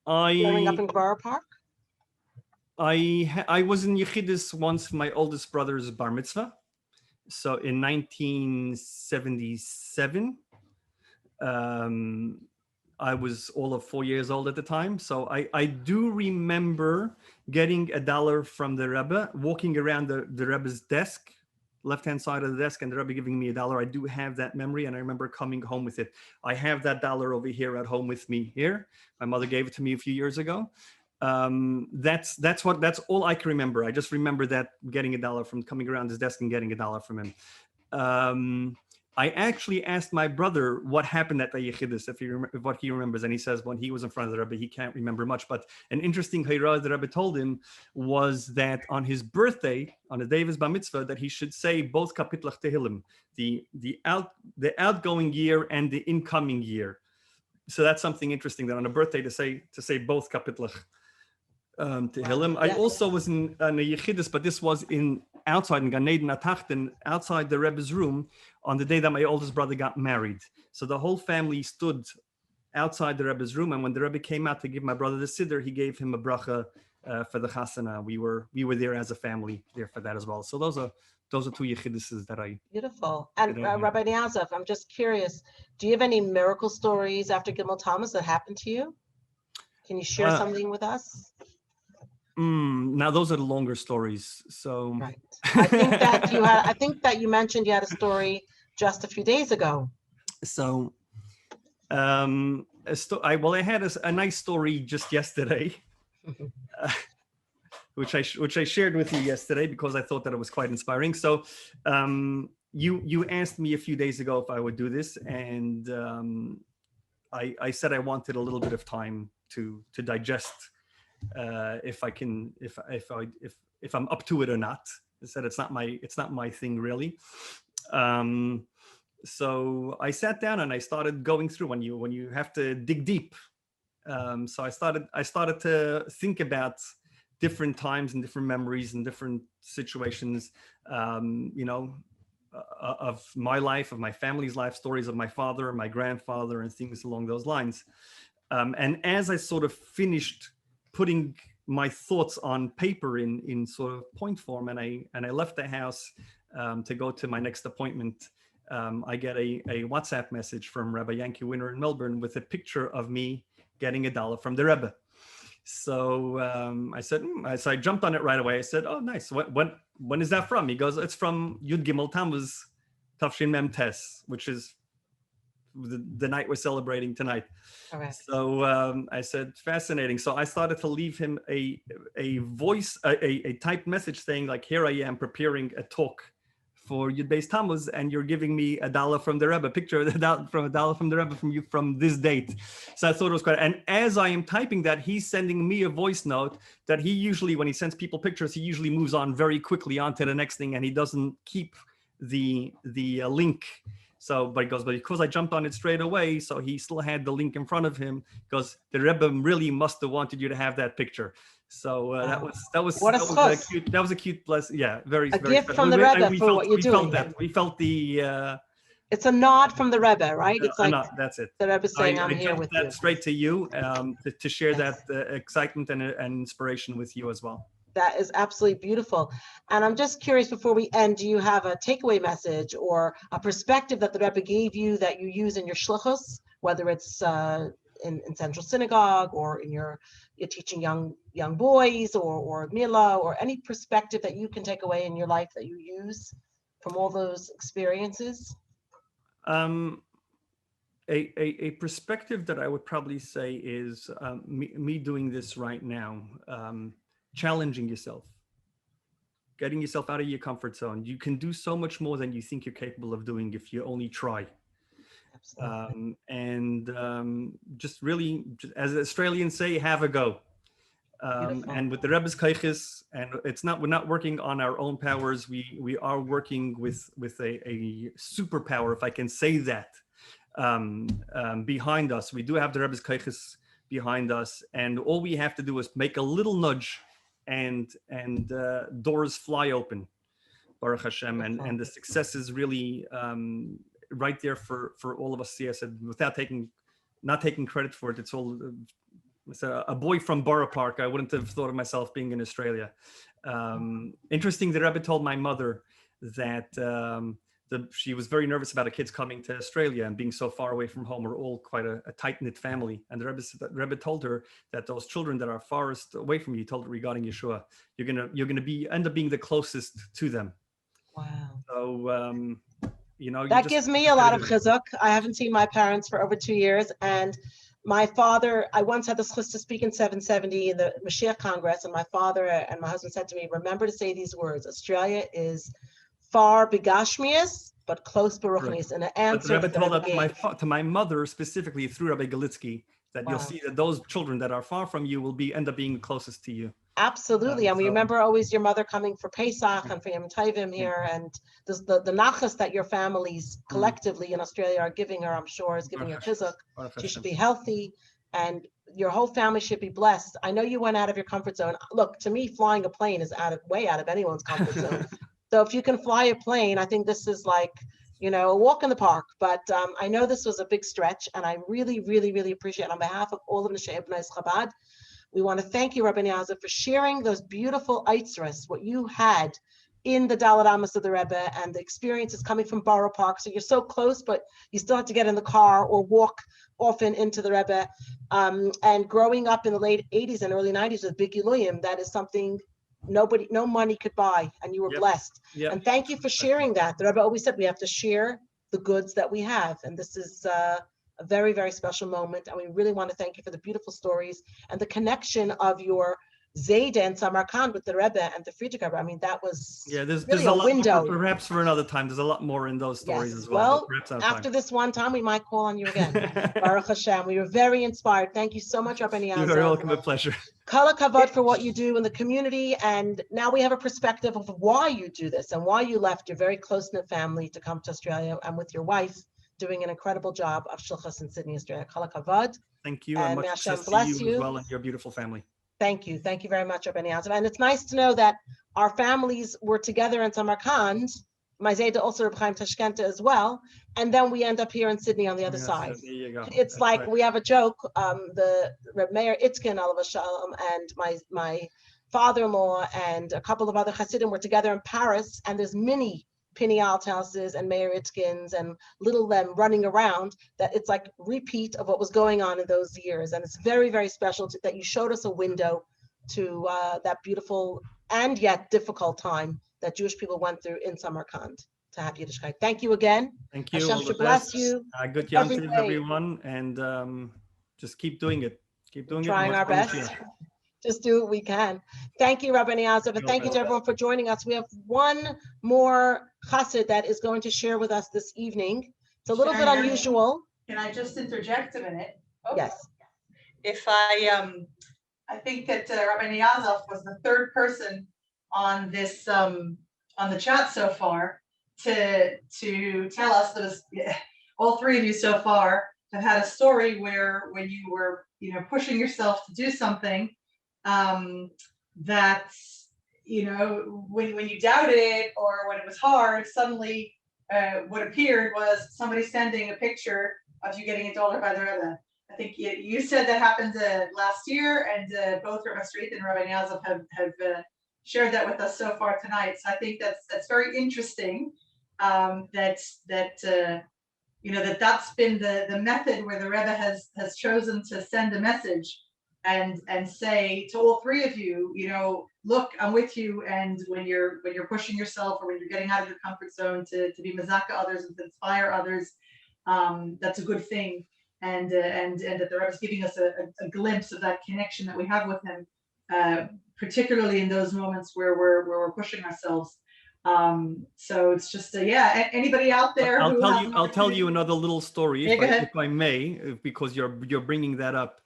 [SPEAKER 1] growing up in Borough Park?
[SPEAKER 3] I was in yechidus once for my oldest brother's bar mitzvah. So in 1977, I was all of 4 years old at the time. So I do remember getting $1 from the Rebbe, walking around the Rebbe's desk, left-hand side of the desk, and the Rebbe giving me $1. I do have that memory, and I remember coming home with it. I have that $1 over here at home with me here. My mother gave it to me a few years ago. That's all I can remember. I just remember that getting $1 from coming around his desk and getting $1 from him. I actually asked my brother what happened at the Yechidus, what he remembers, and he says when he was in front of the Rebbe, he can't remember much. But an interesting hayra the Rebbe told him was that on his birthday, on the day of his bar mitzvah, that he should say both kapitlach tehillim, the outgoing year and the incoming year. So that's something interesting, that on a birthday to say both kapitlach tehillim. I also was in a Yechidus, but this was outside in Gan Eden Atachten, outside the Rebbe's room, on the day that my oldest brother got married. So the whole family stood outside the Rebbe's room, and when the Rebbe came out to give my brother the siddur, he gave him a bracha for the chasana. We were there as a family there for that as well. So those are two yechiduses that I.
[SPEAKER 1] Beautiful. And Rabbi Niasoff, I'm just curious, do you have any miracle stories after Gimel Tammuz that happened to you? Can you share something with us?
[SPEAKER 3] Now those are the longer stories. So
[SPEAKER 1] right. I think that you mentioned you had a story just a few days ago.
[SPEAKER 3] So I had a nice story just yesterday, which I shared with you yesterday because I thought that it was quite inspiring. So you asked me a few days ago if I would do this, and I said I wanted a little bit of time to digest. If I'm up to it or not. I said it's not my thing really. So I sat down and I started going through when you have to dig deep. So I started to think about different times and different memories and different situations, of my life, of my family's life, stories of my father, my grandfather, and things along those lines. And as I sort of finished putting my thoughts on paper in sort of point form, and I left the house to go to my next appointment, I get a WhatsApp message from Rabbi Yankee Winner in Melbourne with a picture of me getting $1 from the Rebbe. So I said, so I jumped on it right away. I said, oh, nice. When is that from? He goes, it's from Yud Gimel Tammuz Tafshin Mem Tes, which is the night we're celebrating tonight.
[SPEAKER 1] Correct.
[SPEAKER 3] So I said, fascinating. So I started to leave him a voice, a typed message saying, like, here I am preparing a talk for Yud Beis Tammuz, and you're giving me $1 from the Rebbe, picture of $1 from the Rebbe from you from this date. So I thought it was quite, and as I am typing that, he's sending me a voice note that he usually, when he sends people pictures, he usually moves on very quickly on to the next thing, and he doesn't keep the link. So, but he goes, but because I jumped on it straight away, so he still had the link in front of him, because the Rebbe really must have wanted you to have that picture. So that was a cute blessing. Yeah, very
[SPEAKER 1] a
[SPEAKER 3] very
[SPEAKER 1] gift
[SPEAKER 3] special.
[SPEAKER 1] from the Rebbe for what you're doing.
[SPEAKER 3] We felt the.
[SPEAKER 1] It's a nod from the Rebbe, right? It's like
[SPEAKER 3] that's it.
[SPEAKER 1] The Rebbe saying, "I'm here with you."
[SPEAKER 3] Straight to you to share that excitement and inspiration with you as well.
[SPEAKER 1] That is absolutely beautiful. And I'm just curious, before we end, do you have a takeaway message or a perspective that the Rebbe gave you that you use in your shlichus, whether it's in Central Synagogue or in you're teaching young boys or Mila, or any perspective that you can take away in your life that you use from all those experiences?
[SPEAKER 3] A perspective that I would probably say is me doing this right now, challenging yourself, getting yourself out of your comfort zone. You can do so much more than you think you're capable of doing if you only try. Just really, as Australians say, have a go. And with the Rebbe's Kaiches, and we're not working on our own powers. We are working with a superpower, if I can say that, behind us. We do have the Rebbe's Kaiches behind us, and all we have to do is make a little nudge, and doors fly open, Baruch Hashem, and the success is really right there for all of us. Yes, without not taking credit for it. It's all. It's a boy from Borough Park. I wouldn't have thought of myself being in Australia. Interesting, the Rebbe told my mother that she was very nervous about her kids coming to Australia and being so far away from home. We're all quite a tight-knit family. And the Rebbe told her that those children that are farthest away from you, he told her regarding Yeshua, you're gonna end up being the closest to them.
[SPEAKER 1] Wow.
[SPEAKER 3] So
[SPEAKER 1] that gives me a lot of chizuk. I haven't seen my parents for over 2 years, and my father, I once had the chus to speak in 770 in the Mashiach Congress, and my father and my husband said to me, remember to say these words: Australia is far begashmias, but close beruchnias. And the answer
[SPEAKER 3] the Rebbe told that to my mother specifically through Rabbi Galitsky, that you'll see that those children that are far from you will end up being closest to you.
[SPEAKER 1] Absolutely. And we remember always your mother coming for Pesach and for Yom Tovim here, and the nachas that your families collectively in Australia are giving her, I'm sure, is giving her chizuk. She should be healthy, and your whole family should be blessed. I know you went out of your comfort zone. Look, to me, flying a plane is way out of anyone's comfort zone. So if you can fly a plane, I think this is like, a walk in the park. But I know this was a big stretch, and I really, really, really appreciate it. On behalf of all of Nshei B'nai Chabad, we want to thank you, Rebbe Niasoff, for sharing those beautiful eitzros, what you had in the Daled Amos of the Rebbe, and the experiences coming from Borough Park. So you're so close, but you still have to get in the car or walk often into the Rebbe. And growing up in the late 80s and early 90s with Big Iluyim, that is something no money could buy, and you were blessed. And thank you for sharing that. The Rebbe always said we have to share the goods that we have, and this is a very, very special moment. And we really want to thank you for the beautiful stories and the connection of your Zayda in Samarkand with the Rebbe and the Frierdiker Rebbe. I mean, that was
[SPEAKER 3] there's
[SPEAKER 1] really
[SPEAKER 3] a
[SPEAKER 1] a
[SPEAKER 3] lot
[SPEAKER 1] window.
[SPEAKER 3] more, perhaps for another time. There's a lot more in those stories
[SPEAKER 1] Yes.
[SPEAKER 3] as well.
[SPEAKER 1] Well,
[SPEAKER 3] but perhaps another
[SPEAKER 1] after this one time, we might call on you again.
[SPEAKER 3] time.
[SPEAKER 1] Baruch Hashem. We were very inspired. Thank you so much, Rabbi
[SPEAKER 3] You're very
[SPEAKER 1] Niasoff.
[SPEAKER 3] welcome. A pleasure.
[SPEAKER 1] Kala kavod for what you do in the community. And now we have a perspective of why you do this and why you left your very close-knit family to come to Australia and with your wife doing an incredible job of shulchas in Sydney, Australia. Kala kavod.
[SPEAKER 3] Thank you,
[SPEAKER 1] And
[SPEAKER 3] and
[SPEAKER 1] may
[SPEAKER 3] much
[SPEAKER 1] Hashem
[SPEAKER 3] success to
[SPEAKER 1] bless
[SPEAKER 3] you as
[SPEAKER 1] you.
[SPEAKER 3] well and your beautiful family.
[SPEAKER 1] Thank you. Thank you very much, Rabbi Niasoff. And it's nice to know that our families were together in Samarkand, my Zayda also Reb Chaim Tashkenta as well, and then we end up here in Sydney on the other
[SPEAKER 3] Yes,
[SPEAKER 1] side.
[SPEAKER 3] there you go.
[SPEAKER 1] It's
[SPEAKER 3] That's
[SPEAKER 1] like
[SPEAKER 3] right.
[SPEAKER 1] we have a joke, the Reb Meir Itzkin, Alav Shalom, and my father-in-law and a couple of other Hasidim were together in Paris, and there's many Shimi Althauses and Meir Itzkins and little them running around, that it's like repeat of what was going on in those years. And it's very, very special that you showed us a window to that beautiful and yet difficult time that Jewish people went through in Samarkand to have Yiddishkeit. Thank you again.
[SPEAKER 3] Thank you.
[SPEAKER 1] Hashem
[SPEAKER 3] All the
[SPEAKER 1] should bless
[SPEAKER 3] best.
[SPEAKER 1] you.
[SPEAKER 3] Good Yom
[SPEAKER 1] every
[SPEAKER 3] Tov,
[SPEAKER 1] way.
[SPEAKER 3] everyone, and just keep doing it. Keep doing
[SPEAKER 1] Trying
[SPEAKER 3] it.
[SPEAKER 1] our best. Just do what we can. Thank you, Rabbi Niasoff, and thank you to everyone for joining us. We have one more chassid that is going to share with us this evening. It's a little bit unusual.
[SPEAKER 4] Can I just interject a minute? Oh.
[SPEAKER 1] Yes.
[SPEAKER 4] If I think that Rabbi Niasoff was the third person on this on the chat so far to tell us that all three of you so far have had a story where when you were pushing yourself to do something that when you doubted it or when it was hard, suddenly what appeared was somebody sending a picture of you getting a dollar by the Rebbe. I think you said that happened last year, and both Rabbi Straition and Rabbi Niasoff have shared that with us so far tonight. So I think that's very interesting. That's been the method where the Rebbe has chosen to send a message and say to all three of you, look, I'm with you, and when you're pushing yourself or when you're getting out of your comfort zone to be mazaka others and to inspire others, that's a good thing. And that the Rebbe is giving us a glimpse of that connection that we have with him, particularly in those moments where we're pushing ourselves. So it's just anybody out there?
[SPEAKER 3] I'll tell you another little story if I may, because you're bringing that up.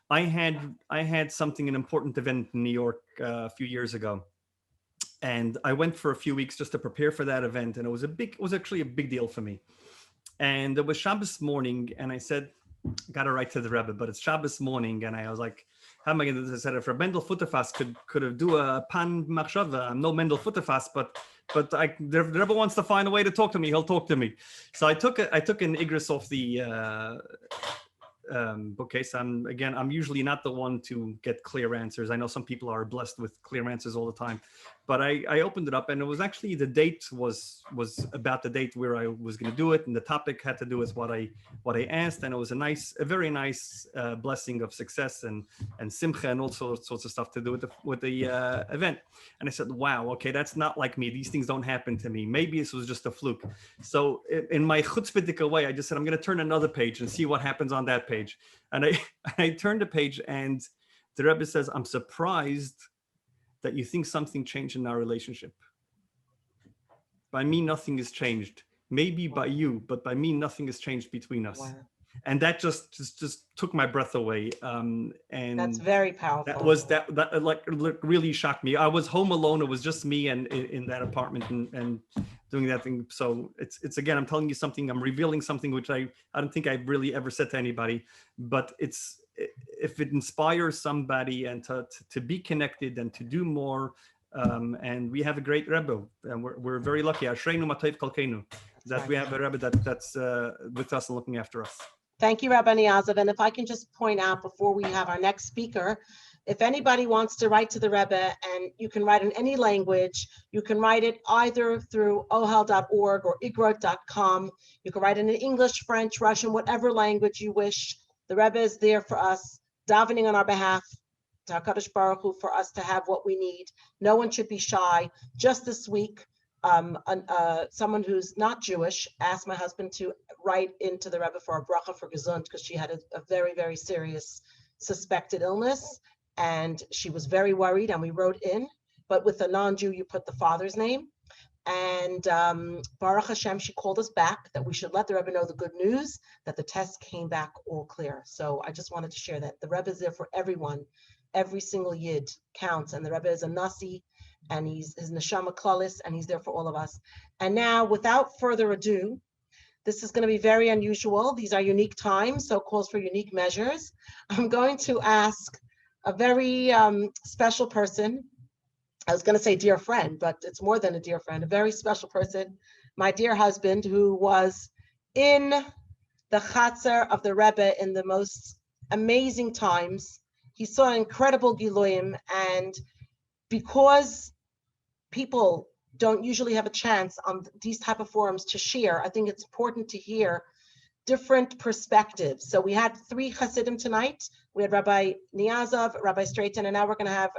[SPEAKER 3] I had something, an important event in New York a few years ago, and I went for a few weeks just to prepare for that event, and it was actually a big deal for me. And it was Shabbos morning, and I said, got to write to the Rebbe, but it's Shabbos morning, and I was like, how am I going to do this? I said, if Reb Mendel Futterfass could have do a pan machshava, I'm no Mendel Futterfass, but the Rebbe wants to find a way to talk to me. He'll talk to me. So I took an Igris off the bookcase. I'm usually not the one to get clear answers. I know some people are blessed with clear answers all the time, but I opened it up, and it was actually, the date was about the date where I was going to do it, and the topic had to do with what I asked, and it was a very nice blessing of success and simcha and all sorts of stuff to do with the event. And I said, wow, okay, that's not like me. These things don't happen to me. Maybe this was just a fluke. So in my chutzpahdik way, I just said, I'm going to turn another page and see what happens on that page. And I turned the page, and the Rebbe says, I'm surprised that you think something changed in our relationship. By me, nothing has changed. Maybe by you, but by me, nothing has changed between us. Wow. And that just took my breath away. And
[SPEAKER 1] that's very powerful.
[SPEAKER 3] That like really shocked me. I was home alone. It was just me and in that apartment and doing that thing. So it's again, I'm telling you something. I'm revealing something which I don't think I've really ever said to anybody. But if it inspires somebody and to be connected and to do more, and we have a great Rebbe, and we're very lucky. Ashreinu matayv kalkeinu, that we have a Rebbe that's with us and looking after us.
[SPEAKER 1] Thank you, Rabbi Niasoff. And if I can just point out before we have our next speaker, if anybody wants to write to the Rebbe, and you can write in any language, you can write it either through ohel.org or igrot.com. You can write it in English, French, Russian, whatever language you wish. The Rebbe is there for us, davening on our behalf, to HaKadosh Baruch Hu, for us to have what we need. No one should be shy. Just this week, someone who's not Jewish asked my husband to write into the Rebbe for a bracha for gesund, because she had a very, very serious suspected illness. and she was very worried, and we wrote in, but with a non-Jew, you put the father's name. And Baruch Hashem, she called us back that we should let the Rebbe know the good news, that the test came back all clear. So I just wanted to share that. The Rebbe is there for everyone. Every single Yid counts, and the Rebbe is a Nasi, and his Neshama Klalis, and he's there for all of us. And now, without further ado, this is going to be very unusual. These are unique times, so it calls for unique measures. I'm going to ask a very special person. I was going to say dear friend, but it's more than a dear friend, a very special person, my dear husband, who was in the Chatzar of the Rebbe in the most amazing times. He saw incredible Giluim, and because people don't usually have a chance on these type of forums to share, I think it's important to hear different perspectives. So we had 3 Hasidim tonight. We had Rabbi Niasoff, Rabbi Straition, and now we're going to have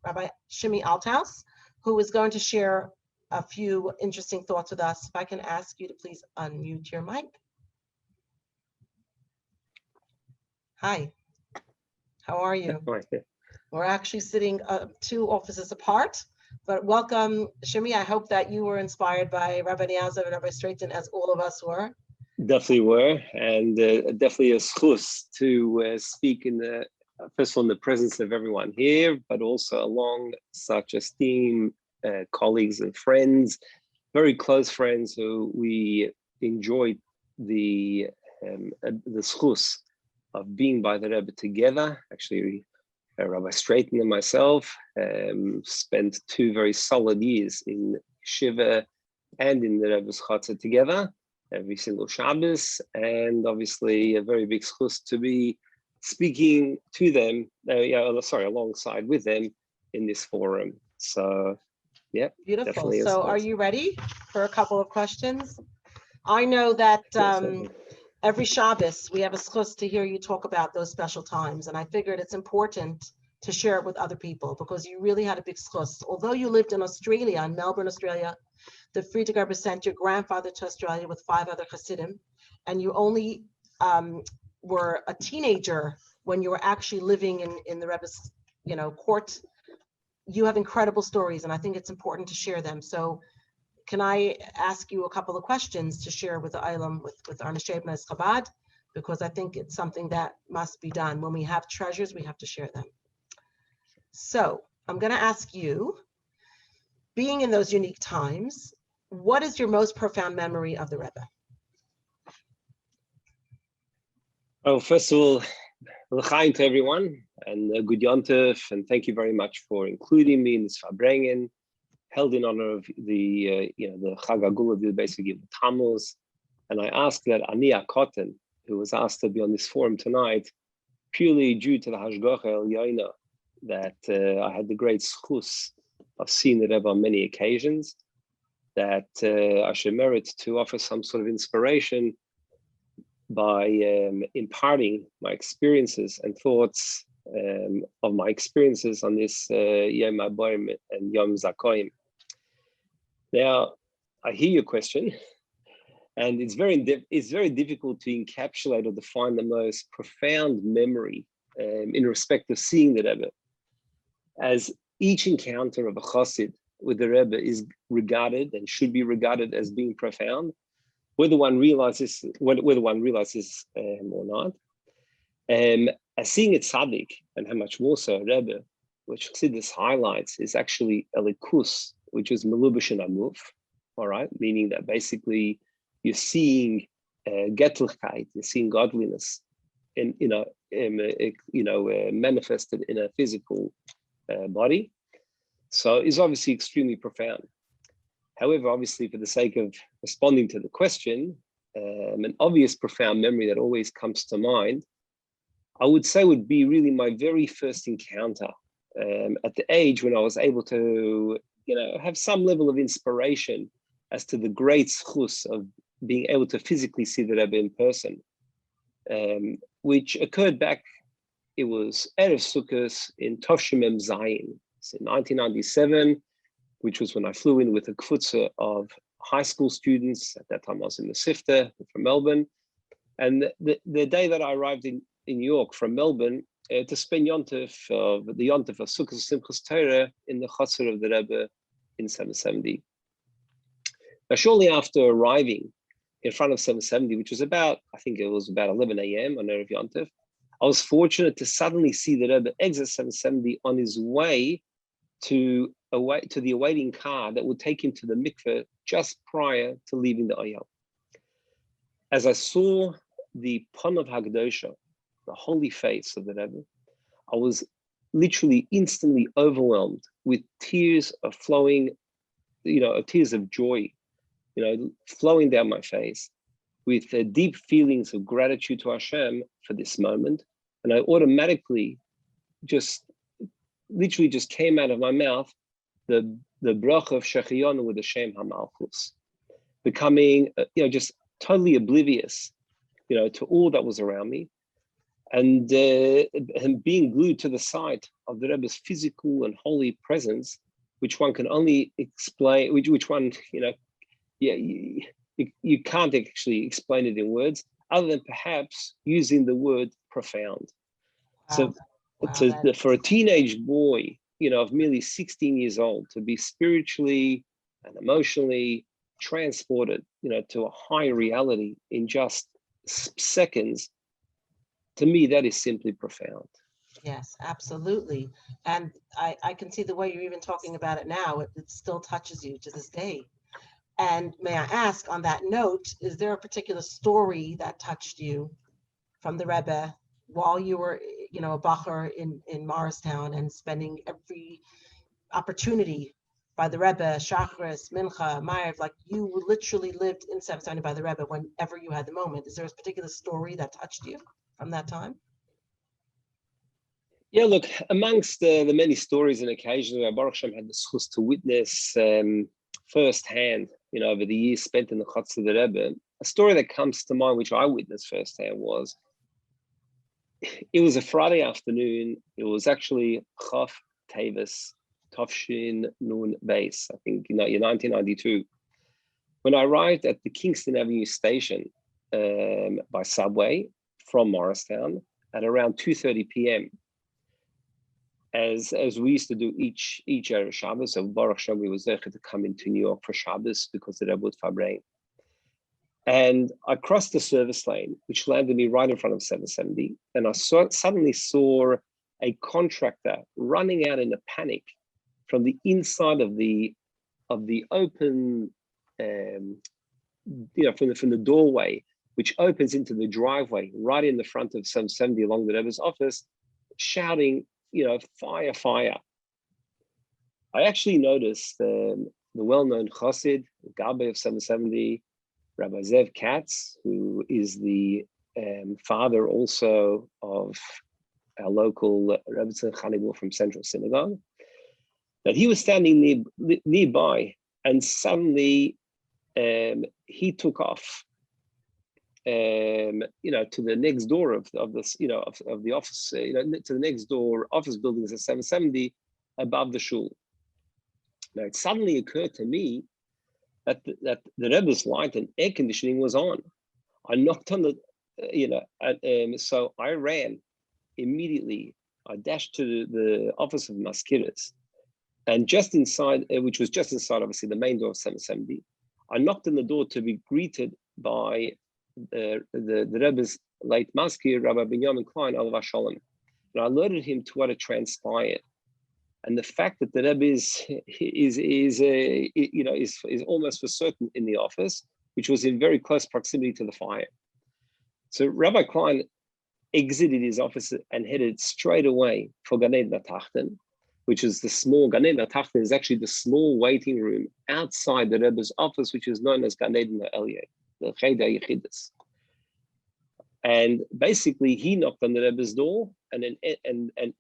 [SPEAKER 1] Rabbi Shimi Althaus, who is going to share a few interesting thoughts with us. If I can ask you to please unmute your mic. Hi, how are you? We're actually sitting 2 offices apart, but welcome, Shimi. I hope that you were inspired by Rabbi Niasoff and Rabbi Straition, as all of us were.
[SPEAKER 5] Definitely were, and definitely a schus to speak in the first of all in the presence of everyone here, but also along such esteemed colleagues and friends, very close friends who we enjoyed the schus of being by the Rebbe together. Actually, Rabbi Straition and myself spent 2 very solid years in Shiva and in the Rebbe's Chatzar together, every single Shabbos, and obviously a very big schus to be speaking to them, alongside with them in this forum. So, yeah.
[SPEAKER 1] Beautiful. So are you ready for a couple of questions? I know that every Shabbos we have a schus to hear you talk about those special times, and I figured it's important to share it with other people because you really had a big schus. Although you lived in Australia, in Melbourne, Australia, the Friedrich Rebbe sent your grandfather to Australia with 5 other Hasidim, and you only were a teenager when you were actually living in the Rebbe's, court. You have incredible stories, and I think it's important to share them. So, can I ask you a couple of questions to share with the Eilam, with our Nshei B'nai Chabad, because I think it's something that must be done. When we have treasures, we have to share them. So, I'm going to ask you, being in those unique times, what is your most profound memory of the Rebbe?
[SPEAKER 5] Oh, first of all, l'chaim to everyone, and good yontif, and thank you very much for including me in this Farbrengen, held in honor of the Chag Hagula, the basically of Tammuz. And I ask that Ani Akoten, who was asked to be on this forum tonight, purely due to the Hashgacha Elyoina, that I had the great schus of seeing the Rebbe on many occasions, that I should merit to offer some sort of inspiration by imparting my experiences and thoughts of my experiences on this Yom HaBoim and Yom Zakoim. Now, I hear your question, and it's very difficult to encapsulate or define the most profound memory in respect of seeing the Rebbe, as each encounter of a chassid with the Rebbe is regarded and should be regarded as being profound, whether one realizes or not. As seeing a tzaddik, and how much more so a Rebbe, which Chassidus highlights, is actually a likus, which is melubash and amuf, all right, meaning that basically you're seeing getlichkeit, you're seeing godliness, manifested in a physical body. So it's obviously extremely profound. However, obviously, for the sake of responding to the question, an obvious profound memory that always comes to mind, I would say would be really my very first encounter at the age when I was able to, have some level of inspiration as to the great schus of being able to physically see the Rebbe in person, which occurred back, it was Erev Sukkot in Tovshim Mem Zayin, in 1997, which was when I flew in with a kfutza of high school students. At that time, I was in the Sifter from Melbourne. And the day that I arrived in New York from Melbourne, to spend the Yontif of Sukkot Simchas Torah in the Chutzner of the Rebbe in 770. Now, shortly after arriving in front of 770, which was about, I think it was about 11 a.m. on Erev Yontif, I was fortunate to suddenly see the Rebbe exit 770 on his way to the awaiting car that would take him to the mikveh just prior to leaving the Oyel. As I saw the Panav Hagdosha, the holy face of the Rebbe, I was literally instantly overwhelmed with tears of flowing, tears of joy, flowing down my face, with deep feelings of gratitude to Hashem for this moment. And I automatically literally just came out of my mouth the bracha of Shechiyonu with the Shem HaMalchus, becoming, just totally oblivious, to all that was around me, and being glued to the sight of the Rebbe's physical and holy presence, which one can only explain, which one, you can't actually explain it in words, other than perhaps using the word profound.
[SPEAKER 1] Wow.
[SPEAKER 5] So for a teenage boy, of merely 16 years old, to be spiritually and emotionally transported, to a higher reality in just seconds, to me, that is simply profound.
[SPEAKER 1] Yes, absolutely. And I can see the way you're even talking about it now. It still touches you to this day. And may I ask, on that note, is there a particular story that touched you from the Rebbe while you were, a bacher in Morristown and spending every opportunity by the Rebbe, Shachris, Mincha, Ma'ariv, like you literally lived in 770 by the Rebbe whenever you had the moment? Is there a particular story that touched you from that time?
[SPEAKER 5] Yeah, look, amongst the many stories and occasions where Baruch Hashem had the chus to witness firsthand, over the years spent in the Chutz of the Rebbe, a story that comes to mind, which I witnessed firsthand, was it was a Friday afternoon. It was actually Chaf Tevis, Tafshin Nun Beis, I think, in 1992, when I arrived at the Kingston Avenue station by subway from Morristown at around 2:30 p.m. As we used to do each Erev Shabbos. So Baruch Hashem, we was there to come into New York for Shabbos because the Rebbe would Farbrengen. And I crossed the service lane, which landed me right in front of 770. And I suddenly saw a contractor running out in a panic from the inside of the open, from the doorway, which opens into the driveway right in the front of 770 along the Rebbe's office, shouting, fire, fire. I actually noticed the well-known Chassid, Gabbai of 770, Rabbi Zev Katz, who is the father also of our local Rebbe Chanigul from Central Synagogue, that he was standing nearby, and suddenly he took off, to the next door of this, of the office, to the next door office buildings at 770 above the shul. Now it suddenly occurred to me that the Rebbe's light and air conditioning was on. I knocked on the, so I ran immediately. I dashed to the office of Maskiras, and just inside, which was just inside, obviously, the main door of 770, I knocked on the door to be greeted by the Rebbe's late Maskir, Rabbi Binyamin Klein, Alav Shalom. And I alerted him to what had transpired. And the fact that the Rebbe is almost for certain in the office, which was in very close proximity to the fire. So Rabbi Klein exited his office and headed straight away for Gan Eden HaTachten, which is the small Gan Eden HaTachten is actually the small waiting room outside the Rebbe's office, which is known as Gan Eden HaElyeh, the Cheder Yechidus. And basically, he knocked on the Rebbe's door and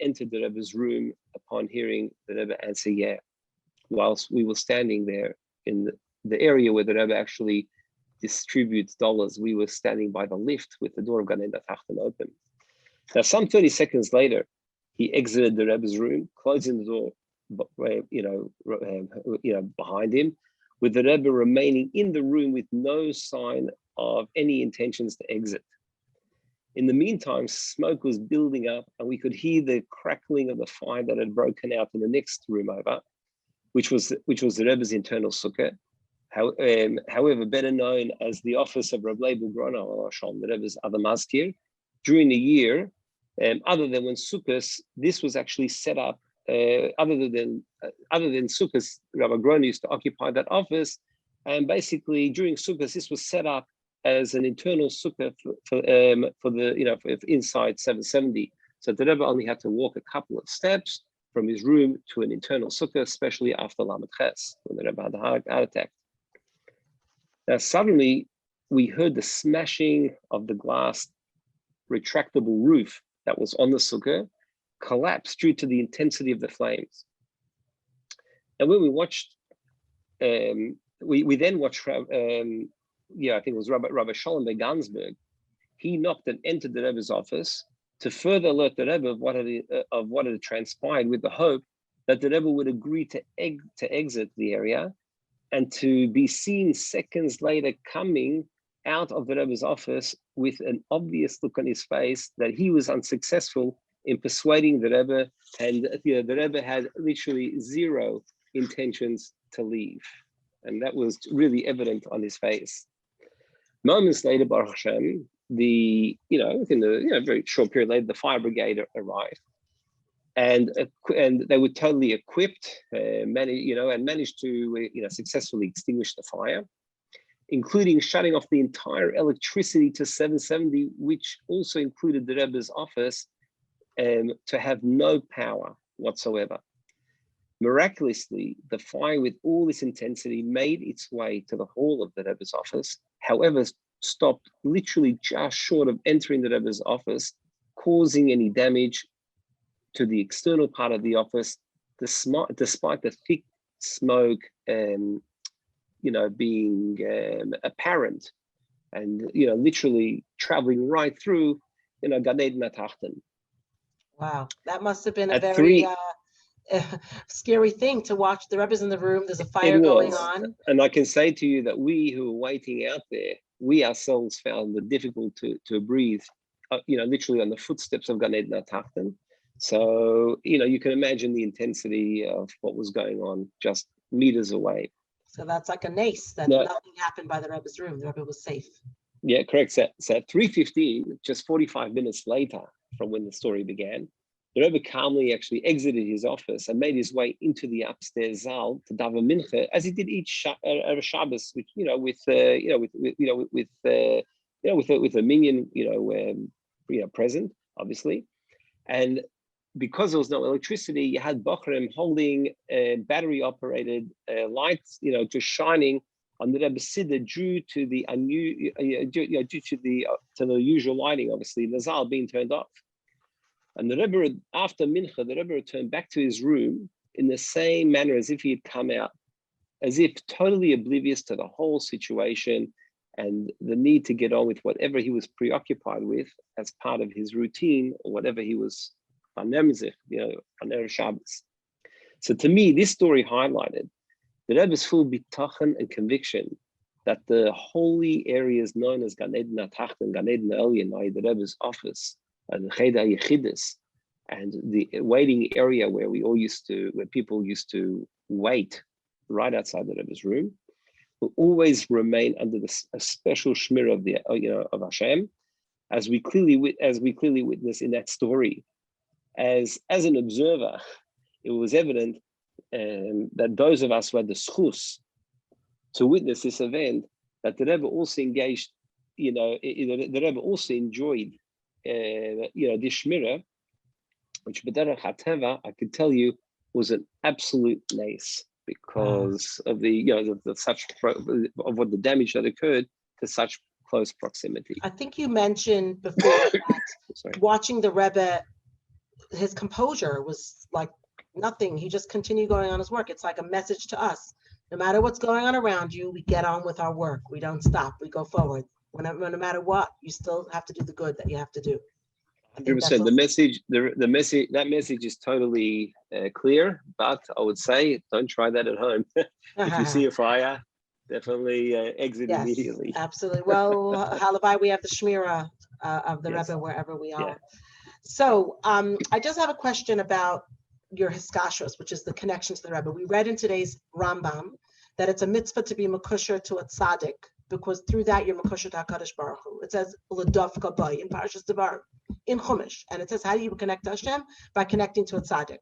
[SPEAKER 5] entered the Rebbe's room upon hearing the Rebbe answer, yeah, whilst we were standing there in the area where the Rebbe actually distributes dollars. We were standing by the lift with the door of Gan Eden HaTachten open. Now, some 30 seconds later, he exited the Rebbe's room, closing the door, behind him, with the Rebbe remaining in the room with no sign of any intentions to exit. In the meantime, smoke was building up, and we could hear the crackling of the fire that had broken out in the next room over, which was the Rebbe's internal sukkah. However, better known as the office of Rabbi Grono, the Rebbe's other maskir. During the year, other than when Sukkot, this was actually set up. Other than Sukkot, Rabbi Grono used to occupy that office, and basically during Sukkot, this was set up as an internal sukkah for inside 770. So the Rebbe only had to walk a couple of steps from his room to an internal sukkah, especially after Lamed Ches, when the Rebbe had the heart attack. Now suddenly we heard the smashing of the glass retractable roof that was on the sukkah collapse due to the intensity of the flames. And when we watched, we then watched, I think it was Rabbi Shalom Begansberg. He knocked and entered the Rebbe's office to further alert the Rebbe of what had transpired, with the hope that the Rebbe would agree to exit the area, and to be seen seconds later coming out of the Rebbe's office with an obvious look on his face that he was unsuccessful in persuading the Rebbe, and the Rebbe had literally zero intentions to leave. And that was really evident on his face. Moments later, Baruch Hashem, within a very short period later, the fire brigade arrived, and they were totally equipped, and managed to successfully extinguish the fire, including shutting off the entire electricity to 770, which also included the Rebbe's office, to have no power whatsoever. Miraculously, the fire with all this intensity made its way to the hall of the Rebbe's office, however, stopped literally just short of entering the Rebbe's office, causing any damage to the external part of the office, despite the thick smoke being apparent, and literally traveling right through Gan Eden Atachten.
[SPEAKER 1] Wow, that must have been a very scary thing to watch. The Rebbe's in the room, there's a fire going on.
[SPEAKER 5] And I can say to you that we who were waiting out there, we ourselves found it difficult to breathe, literally on the footsteps of Gan Eden Atachten. So, you can imagine the intensity of what was going on just meters away.
[SPEAKER 1] So that's like a nace that nothing happened by the Rebbe's room. The Rebbe was safe.
[SPEAKER 5] Yeah, correct. So at 3:15, just 45 minutes later from when the story began, the Rebbe calmly actually exited his office and made his way into the upstairs zal to daven mincha, as he did each Shabbos, which with a minion present, obviously, and because there was no electricity, you had Bochrim holding battery-operated lights, just shining on the Rebbe Siddur due to the usual lighting, obviously, the zal being turned off. And the Rebbe, after Mincha, the Rebbe returned back to his room in the same manner as if he had come out, as if totally oblivious to the whole situation and the need to get on with whatever he was preoccupied with as part of his routine, or whatever he was on Erev Shabbos. So to me, this story highlighted the Rebbe's full bitachon and conviction that the holy areas known as Gan Eden Atachten, Gan Eden Elyon, the Rebbe's office, and the Cheder Yechidus, and the waiting area where people used to wait right outside the Rebbe's room, will always remain under a special shmir of Hashem, as we clearly witness in that story. As an observer, it was evident that those of us who had the schus to witness this event, that the Rebbe also engaged, the Rebbe also enjoyed, this shmira, which b'derech hateva, I could tell you, was an absolute nace because of of what the damage that occurred to such close proximity.
[SPEAKER 1] I think you mentioned before that watching the Rebbe, his composure was like nothing. He just continued going on his work. It's like a message to us. No matter what's going on around you, we get on with our work. We don't stop. We go forward. No matter what, you still have to do the good that you have to do.
[SPEAKER 5] 100%. That message is totally clear, but I would say don't try that at home. If you see a fire, definitely exit immediately.
[SPEAKER 1] Absolutely. Well, Halavai, we have the Shmira of the
[SPEAKER 5] Yes.
[SPEAKER 1] Rebbe wherever we
[SPEAKER 5] Yeah.
[SPEAKER 1] are. So I just have a question about your hiskashos, which is the connection to the Rebbe. We read in today's Rambam that it's a mitzvah to be makusher to a tzaddik, because through that you're makusher to HaKadosh Baruch Hu. It says l'dafka bay in Parashas Devarim in Chumash, and it says how do you connect to Hashem? By connecting to a tzaddik.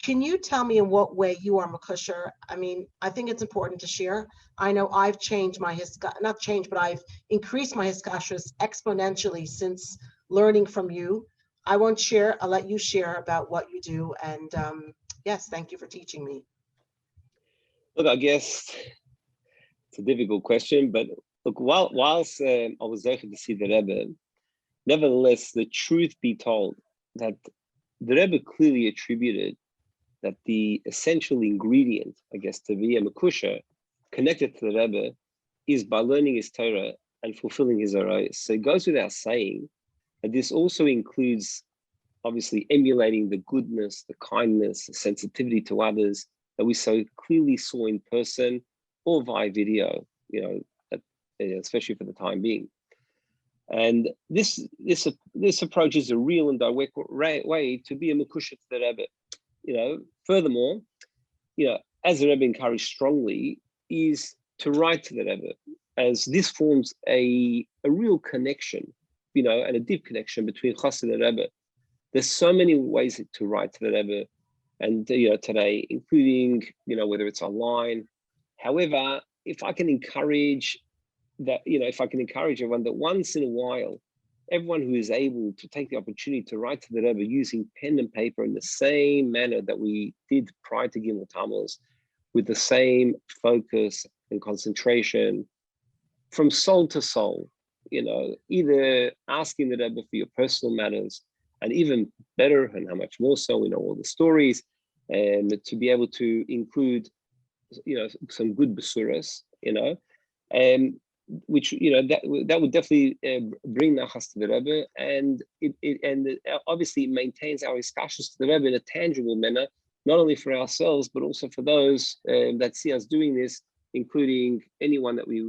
[SPEAKER 1] Can you tell me in what way you are makusher? I mean, I think it's important to share. I know I've changed my not changed, but I've increased my hiskashos exponentially since learning from you. I won't share. I'll let you share about what you do. And yes, thank you for teaching me.
[SPEAKER 5] Look, I guess it's a difficult question, but look, whilst I was there to see the Rebbe, nevertheless, the truth be told, that the Rebbe clearly attributed that the essential ingredient, I guess, to be a makusha connected to the Rebbe is by learning his Torah and fulfilling his arayos. So it goes without saying that this also includes, obviously, emulating the goodness, the kindness, the sensitivity to others that we so clearly saw in person or via video, especially for the time being. And this approach is a real and direct way to be a makusha to the Rebbe. Furthermore, as the Rebbe encouraged strongly, is to write to the Rebbe, as this forms a real connection, and a deep connection between Chassid and Rebbe. There's so many ways to write to the Rebbe, and today, including whether it's online. However, if I can encourage everyone that once in a while, everyone who is able to take the opportunity to write to the Rebbe using pen and paper in the same manner that we did prior to Gimel Tammuz, with the same focus and concentration, from soul to soul, either asking the Rebbe for your personal matters, and even better, and how much more so, all the stories, and to be able to include, some good basuras, which that would definitely bring nachas to the Rebbe, and it obviously maintains our discussions to the Rebbe in a tangible manner, not only for ourselves but also for those that see us doing this, including anyone that we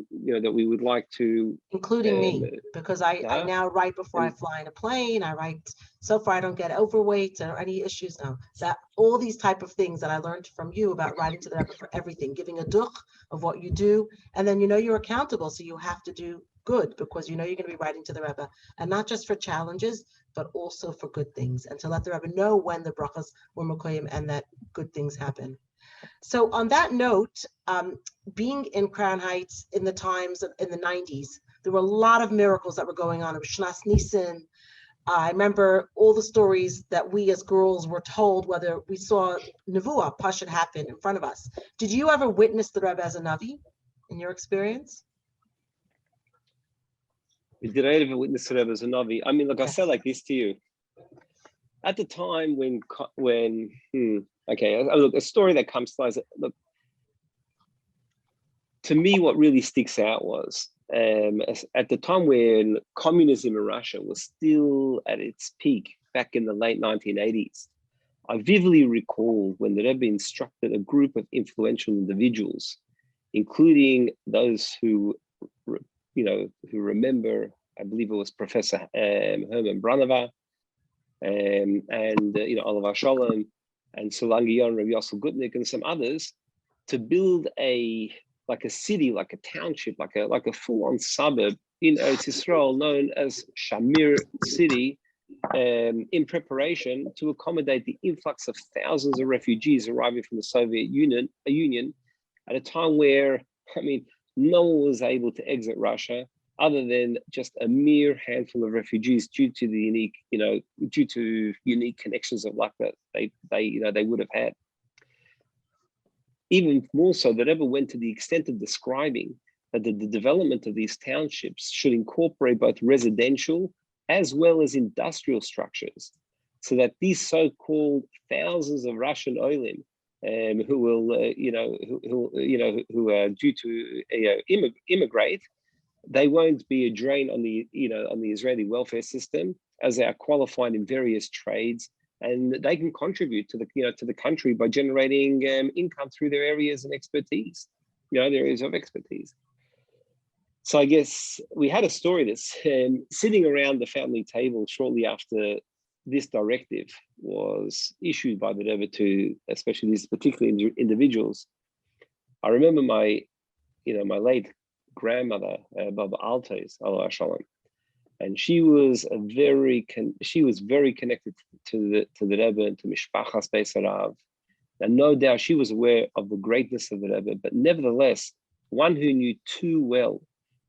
[SPEAKER 5] would like to,
[SPEAKER 1] including me, because I now write before I fly in a plane. I write so far I don't get overweight or any issues now. That all these type of things that I learned from you about writing to the Rebbe for everything, giving a duch of what you do, and then you're accountable, so you have to do good, because you're going to be writing to the Rebbe, and not just for challenges, but also for good things, and to let the Rebbe know when the brachas were mekoyim and that good things happen. So on that note, being in Crown Heights in the times in the 90s, there were a lot of miracles that were going on. It was Shnas Nissen. I remember all the stories that we as girls were told, whether we saw Nevuah, Pashut happen in front of us. Did you ever witness the Rebbe as a Navi in your experience?
[SPEAKER 5] Did I ever witness the Rebbe as a Navi? I mean, look, yes. I said like this to you. At the time look, a story that comes to us, look, to me, what really sticks out was at the time when communism in Russia was still at its peak back in the late 1980s. I vividly recall when the Rebbe instructed a group of influential individuals, including those who remember, I believe it was Professor Herman Branova, and Oliver Sholem, and Solangion, Rabbi Yossel Gutnick, and some others, to build a city, like a township, like a full-on suburb in Eretz Yisrael known as Shamir City, in preparation to accommodate the influx of thousands of refugees arriving from the Soviet Union at a time where, no one was able to exit Russia other than just a mere handful of refugees due to the unique connections of luck that they would have had. Even more so, the Rebbe went to the extent of describing that the development of these townships should incorporate both residential as well as industrial structures, so that these so-called thousands of Russian olim who are due to immigrate, they won't be a drain on the Israeli welfare system, as they are qualified in various trades, and they can contribute to the country by generating income through their areas and expertise, their areas of expertise. So I guess we had a story that's sitting around the family table shortly after this directive was issued by the Rebbe to, especially these particular individuals. I remember my late grandmother, Baba Althaus, Allah Shalom, and she was very connected to the Rebbe and to Mishpachas Beis Harav. And no doubt she was aware of the greatness of the Rebbe, but nevertheless, one who knew too well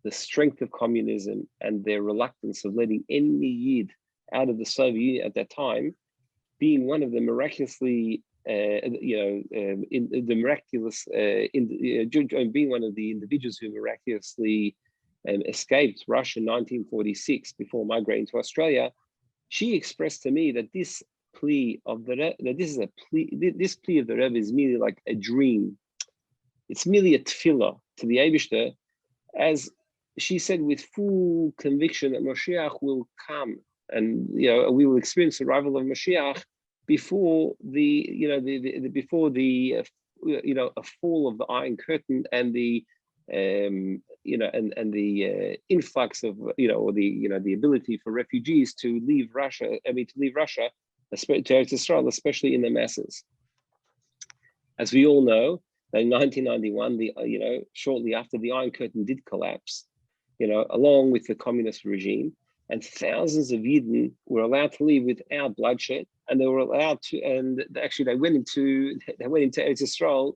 [SPEAKER 5] the strength of communism and their reluctance of letting any Yid out of the Soviet Union at that time, being one of the miraculously, being one of the individuals who miraculously escaped Russia in 1946 before migrating to Australia, she expressed to me that this plea of the Rebbe, this plea of the Rebbe is merely like a dream. It's merely a tefillah to the Eibishter, as she said with full conviction that Mashiach will come, and we will experience the arrival of Mashiach before a fall of the Iron Curtain and the influx of the ability for refugees to leave Russia. To Eretz Yisrael, especially in the masses. As we all know, in 1991, shortly after the Iron Curtain did collapse, along with the communist regime, and thousands of Yidden were allowed to leave without bloodshed, and they were allowed to, and actually they went into Eretz Yisrael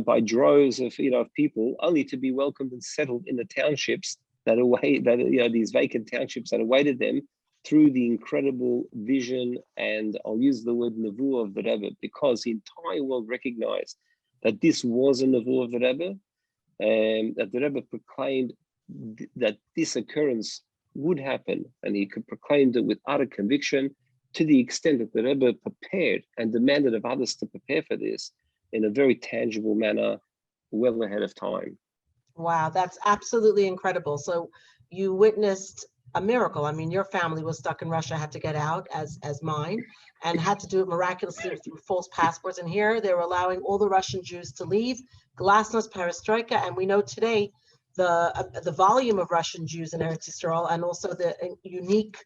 [SPEAKER 5] by droves of people, only to be welcomed and settled in the townships these vacant townships that awaited them through the incredible vision, and I'll use the word nevuah of the Rebbe, because the entire world recognized that this was a nevuah of the Rebbe, and that the Rebbe proclaimed that this occurrence would happen, and he could proclaim it with utter conviction, to the extent that the Rebbe prepared and demanded of others to prepare for this in a very tangible manner, well ahead of time.
[SPEAKER 1] Wow, that's absolutely incredible. So you witnessed a miracle. I mean, your family was stuck in Russia, had to get out, as mine, and had to do it miraculously through false passports. And here they were allowing all the Russian Jews to leave, glasnost, perestroika, and we know today the volume of Russian Jews in Eretz Yisrael, and also the unique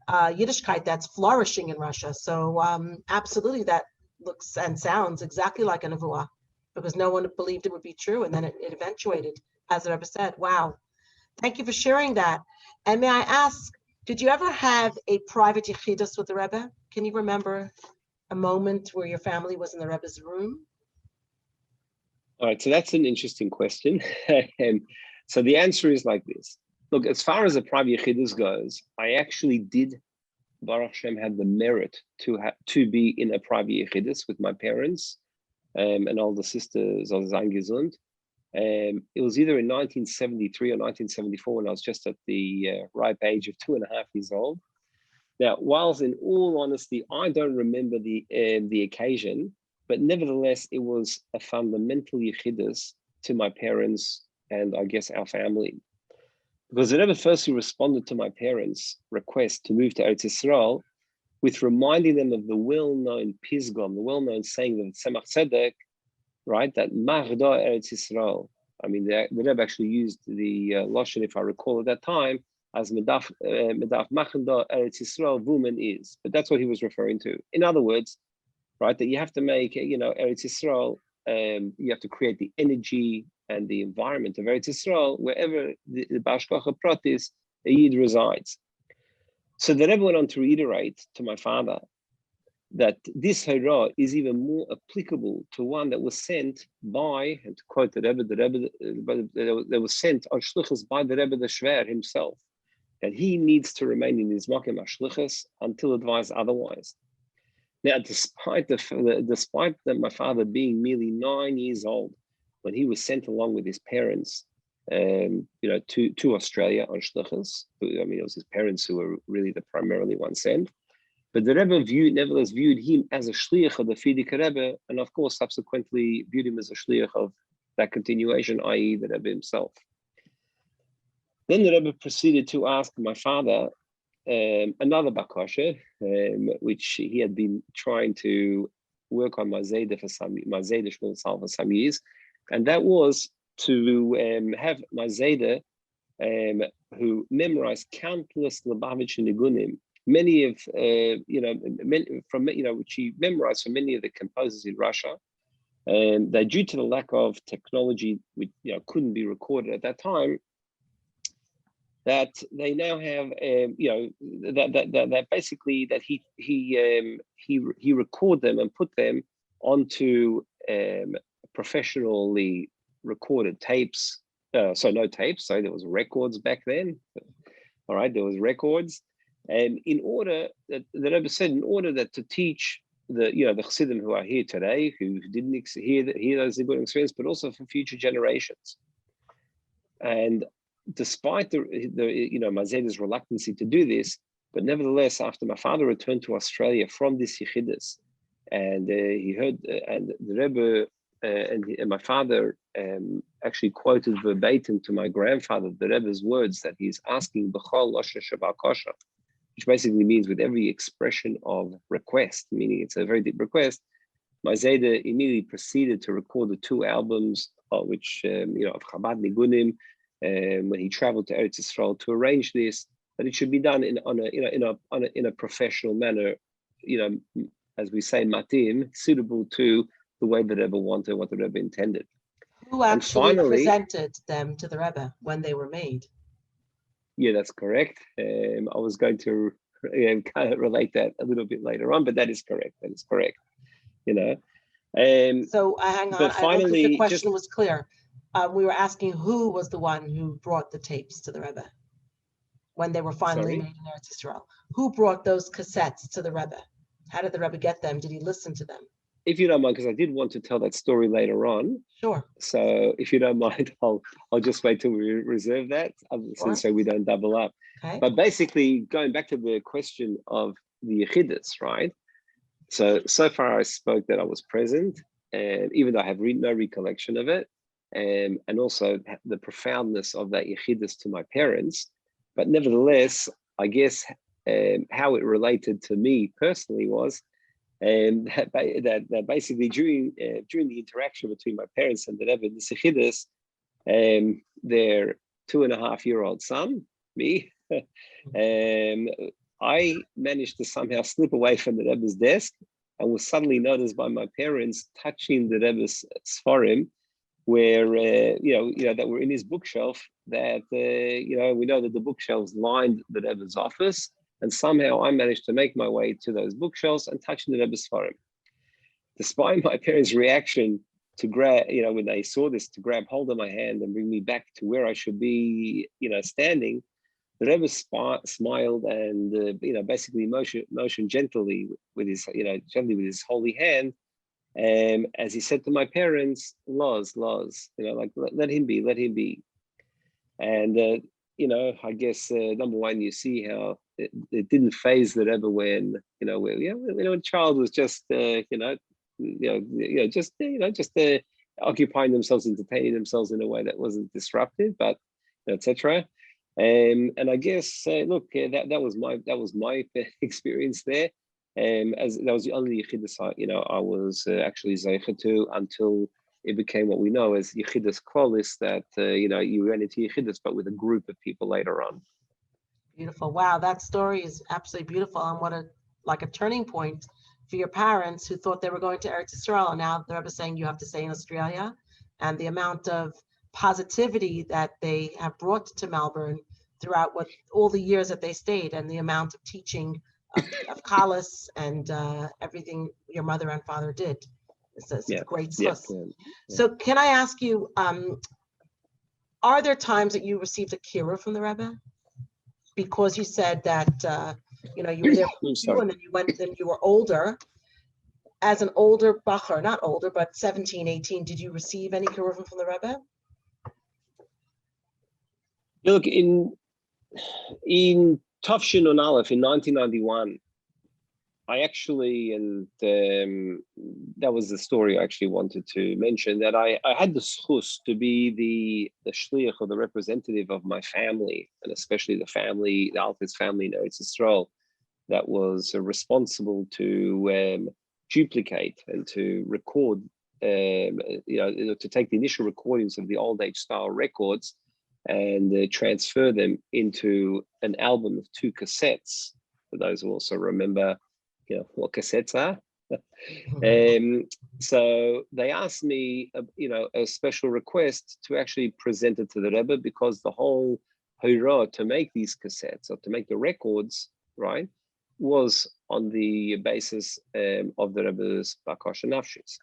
[SPEAKER 1] Yiddishkeit that's flourishing in Russia. So absolutely, that looks and sounds exactly like a nevuah, because no one believed it would be true, and then it eventuated, as the Rebbe said. Wow. Thank you for sharing that. And may I ask, did you ever have a private yechidus with the Rebbe? Can you remember a moment where your family was in the Rebbe's room?
[SPEAKER 5] All right, so that's an interesting question. And so the answer is like this. Look, as far as a private yechidus goes, I actually did, Baruch Hashem, had the merit to be in a private yechidus with my parents and older sisters, Gesund. It was either in 1973 or 1974 when I was just at the ripe age of 2.5 years old. Now, whilst in all honesty, I don't remember the occasion, but nevertheless, it was a fundamental yechidus to my parents and I guess our family. Because the Rebbe firstly responded to my parents' request to move to Eretz Yisrael with reminding them of the well-known Pizgon, the well-known saying of Tzemach Tzedek, right, that Machda Eretz Yisrael. I mean, the Rebbe actually used the Lashon, if I recall at that time, as Medaf Machda Eretz Yisrael, woman is. But that's what he was referring to. In other words, right, that you have to make, Eretz Yisrael, you have to create the energy and the environment of Eretz Yisrael wherever the Bashkocha Pratis, a Yid resides. So the Rebbe went on to reiterate to my father that this Torah is even more applicable to one that was sent by, and to quote the Rebbe that was sent on Shlichus by the Rebbe the Shver himself, that he needs to remain in his Makom HaShlichus until advised otherwise. Now, despite my father being merely 9 years old when he was sent along with his parents, to Australia on Shlichus, I mean, it was his parents who were really the primarily ones sent. But the Rebbe nevertheless viewed him as a shliach of the Frierdiker Rebbe, and of course, subsequently viewed him as a shliach of that continuation, i.e. the Rebbe himself. Then the Rebbe proceeded to ask my father another bakasha, which he had been trying to work on Mazeda for some years, and that was to have Mazeda, who memorized countless Lubavitch Nigunim, many of which he memorized from many of the composers in Russia. And that due to the lack of technology, which couldn't be recorded at that time, that they now have that basically that he record them and put them onto professionally recorded tapes. So no tapes, so there was records back then. All right, there was records, and in order that the Rebbe said, in order that to teach the Chassidim who are here today, who didn't hear those good experience, but also for future generations. And despite the Mazeda's reluctancy to do this, but nevertheless, after my father returned to Australia from this Yechidus, and he heard, and the Rebbe and my father actually quoted verbatim to my grandfather the Rebbe's words that he's asking B'chol Loshe Shabbat Kosher, which basically means with every expression of request, meaning it's a very deep request. Mazeda immediately proceeded to record the 2 albums, which of Chabad Nigunim, when he traveled to Eretz Yisrael to arrange this, that it should be done in a professional manner, as we say, matim, suitable to the way the Rebbe wanted, what the Rebbe intended.
[SPEAKER 1] Who actually presented them to the Rebbe when they were made?
[SPEAKER 5] Yeah, that's correct. I was going to kind of relate that a little bit later on, but that is correct. That is correct. So
[SPEAKER 1] hang on.
[SPEAKER 5] But finally,
[SPEAKER 1] the question was clear. We were asking who was the one who brought the tapes to the Rebbe when they were finally made in Eretz Yisrael. Who brought those cassettes to the Rebbe? How did the Rebbe get them? Did he listen to them?
[SPEAKER 5] If you don't mind, because I did want to tell that story later on.
[SPEAKER 1] Sure.
[SPEAKER 5] So if you don't mind, I'll just wait till we reserve that, so we don't double up.
[SPEAKER 1] Okay.
[SPEAKER 5] But basically, going back to the question of the Yechidus, right? So far I spoke that I was present, and even though I have no recollection of it, and also the profoundness of that Yechidus to my parents, but nevertheless, I guess how it related to me personally was, and that basically during the interaction between my parents and the Rebbe in the Yechidus, their 2.5-year-old son, me, I managed to somehow slip away from the Rebbe's desk and was suddenly noticed by my parents touching the Rebbe's Sfarim, where that were in his bookshelf. That we know that the bookshelves lined the Rebbe's office, and somehow I managed to make my way to those bookshelves and touch the Rebbe's Sfarim. Despite my parents' reaction to grab, when they saw this, to grab hold of my hand and bring me back to where I should be, standing, the Rebbe smiled and basically motioned gently with his holy hand, as he said to my parents, "Laws, let him be." And I guess number one, you see how it didn't faze the Rebbe when a child was just occupying themselves, entertaining themselves in a way that wasn't disruptive, but etc. And I guess that was my experience there. As that was the only Yechidus I was actually zeicha to, until it became what we know as Yechidus Klolis, that you ran into Yechidus, but with a group of people later on.
[SPEAKER 1] Beautiful. Wow, that story is absolutely beautiful, and what a turning point for your parents who thought they were going to Eretz Yisrael, and now the Rebbe is saying you have to stay in Australia, and the amount of positivity that they have brought to Melbourne throughout all the years that they stayed, and the amount of teaching of Kalas and everything your mother and father did. It's a great source. Yeah. So can I ask you, are there times that you received a kira from the Rebbe? Because you said that you were there and then you went, then you were older. As an older bacher, not older, but 17, 18, did you receive any kira from the Rebbe?
[SPEAKER 5] Look, in Tafshin on Aleph in 1991, I actually, and that was the story I actually wanted to mention, that I had the schus to be the shliach, or the representative of my family, and especially the Althaus family in Eretz Yisrael, that was responsible to duplicate and to record to take the initial recordings of the old age style records and transfer them into an album of 2 cassettes. For those who also remember, what cassettes are. So they asked me, a special request to actually present it to the Rebbe, because the whole hurrah to make these cassettes, or to make the records, right, was on the basis of the Rebbe's Bakasha Nafshis.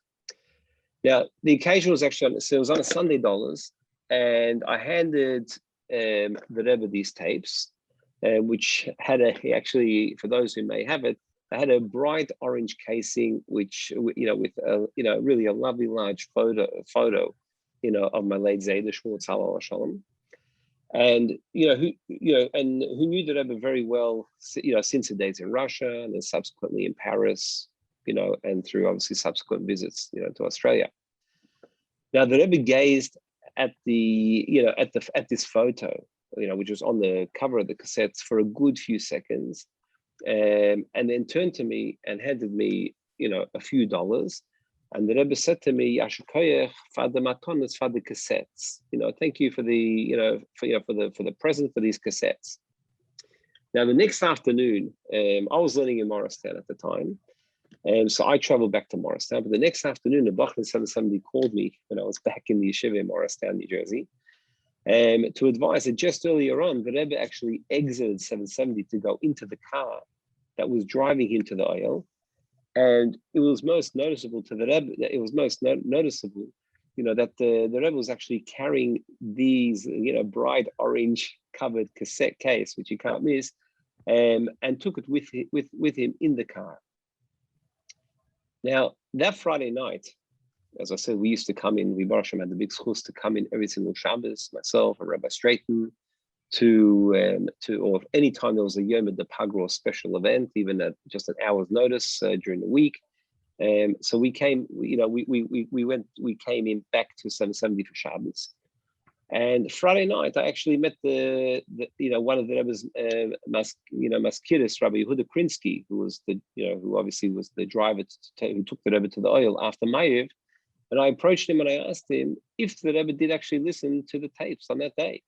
[SPEAKER 5] Now, the occasion was actually it was on a Sunday dollars, and I handed the Rebbe these tapes, which had actually, for those who may have it, I had a bright orange casing, which, with really a lovely large photo, of my late Zayda Shmuel Tzalal Shalom. And who knew the Rebbe very well, since the days in Russia and then subsequently in Paris, and through obviously subsequent visits, to Australia. Now the Rebbe gazed at at this photo, which was on the cover of the cassettes, for a good few seconds, and then turned to me and handed me, a few dollars. And the Rebbe said to me, "Yashikoyach for the matonas, for the cassettes. Thank you for the, for the present for these cassettes." Now the next afternoon, I was living in Morristown at the time, and so I traveled back to Morristown. But the next afternoon, the Bachman 770 called me when I was back in the yeshiva in Morristown, New Jersey, to advise that just earlier on, the Rebbe actually exited 770 to go into the car that was driving him to the oil. And it was most noticeable to the Rebbe, that it was most noticeable, that the Rebbe was actually carrying these, bright orange covered cassette case, which you can't miss, and took it with him in the car. Now, that Friday night, as I said, we used to come in, we Baruch Hashem had the big schus to come in every single Shabbos, myself and Rabbi Straition, or any time there was a Yom Pagra special event, even at just an hour's notice during the week. So we came, we came in back to 770 for Shabbos. And Friday night, I actually met one of the Rebbe's, Maskiris, Rabbi Yehuda Krinsky, who was who obviously was the driver who took the Rebbe to the oil after Mayev. And I approached him and I asked him if the Rebbe did actually listen to the tapes on that day.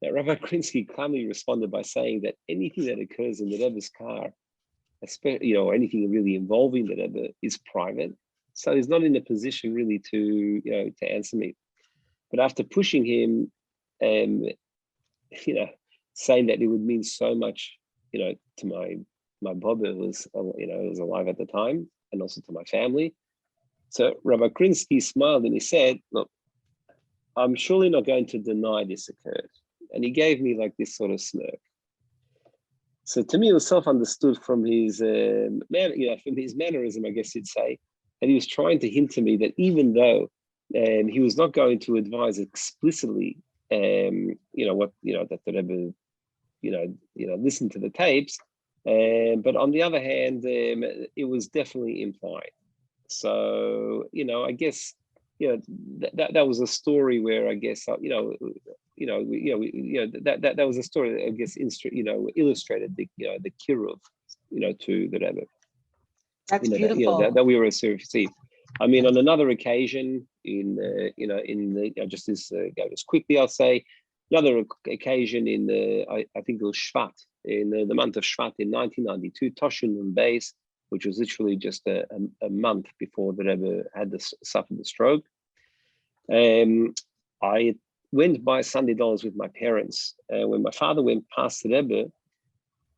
[SPEAKER 5] Now, Rabbi Krinsky calmly responded by saying that anything that occurs in the Rebbe's car, especially, or anything really involving the Rebbe, is private. So he's not in a position really to, to answer me. But after pushing him, saying that it would mean so much, to my Baba, who was, was alive at the time, and also to my family. So Rabbi Krinsky smiled and he said, "Look, I'm surely not going to deny this occurred." And he gave me like this sort of smirk. So to me, it was self-understood from his from his mannerism, I guess you'd say, that he was trying to hint to me that even though he was not going to advise explicitly, that the Rebbe, listened to the tapes, but on the other hand, it was definitely implied. So, I guess, that was a story where I guess, that was a story that I guess, illustrated the, the kiruv, to the Rebbe.
[SPEAKER 1] That's beautiful.
[SPEAKER 5] That we were received. I mean, on another occasion, just quickly, I'll say, another occasion in I think it was Shvat, in the month of Shvat in 1992, Toshin and Beis, which was literally just a month before the Rebbe had suffered the stroke. I went by Sunday dollars with my parents. When my father went past the Rebbe,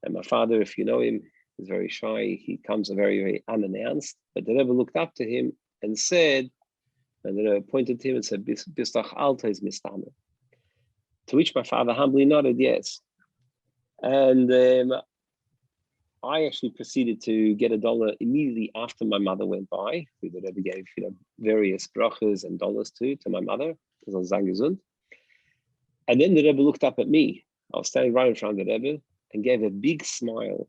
[SPEAKER 5] and my father, if you know him, is very shy. He comes very, very unannounced. But the Rebbe looked up to him and said, and the Rebbe pointed to him and said, "Bistach Althaus mistame." To which my father humbly nodded yes. And I actually proceeded to get $1 immediately after my mother went by, who the Rebbe gave, various brachas and dollars to my mother, because I was gesund. And then the Rebbe looked up at me. I was standing right in front of the Rebbe and gave a big smile.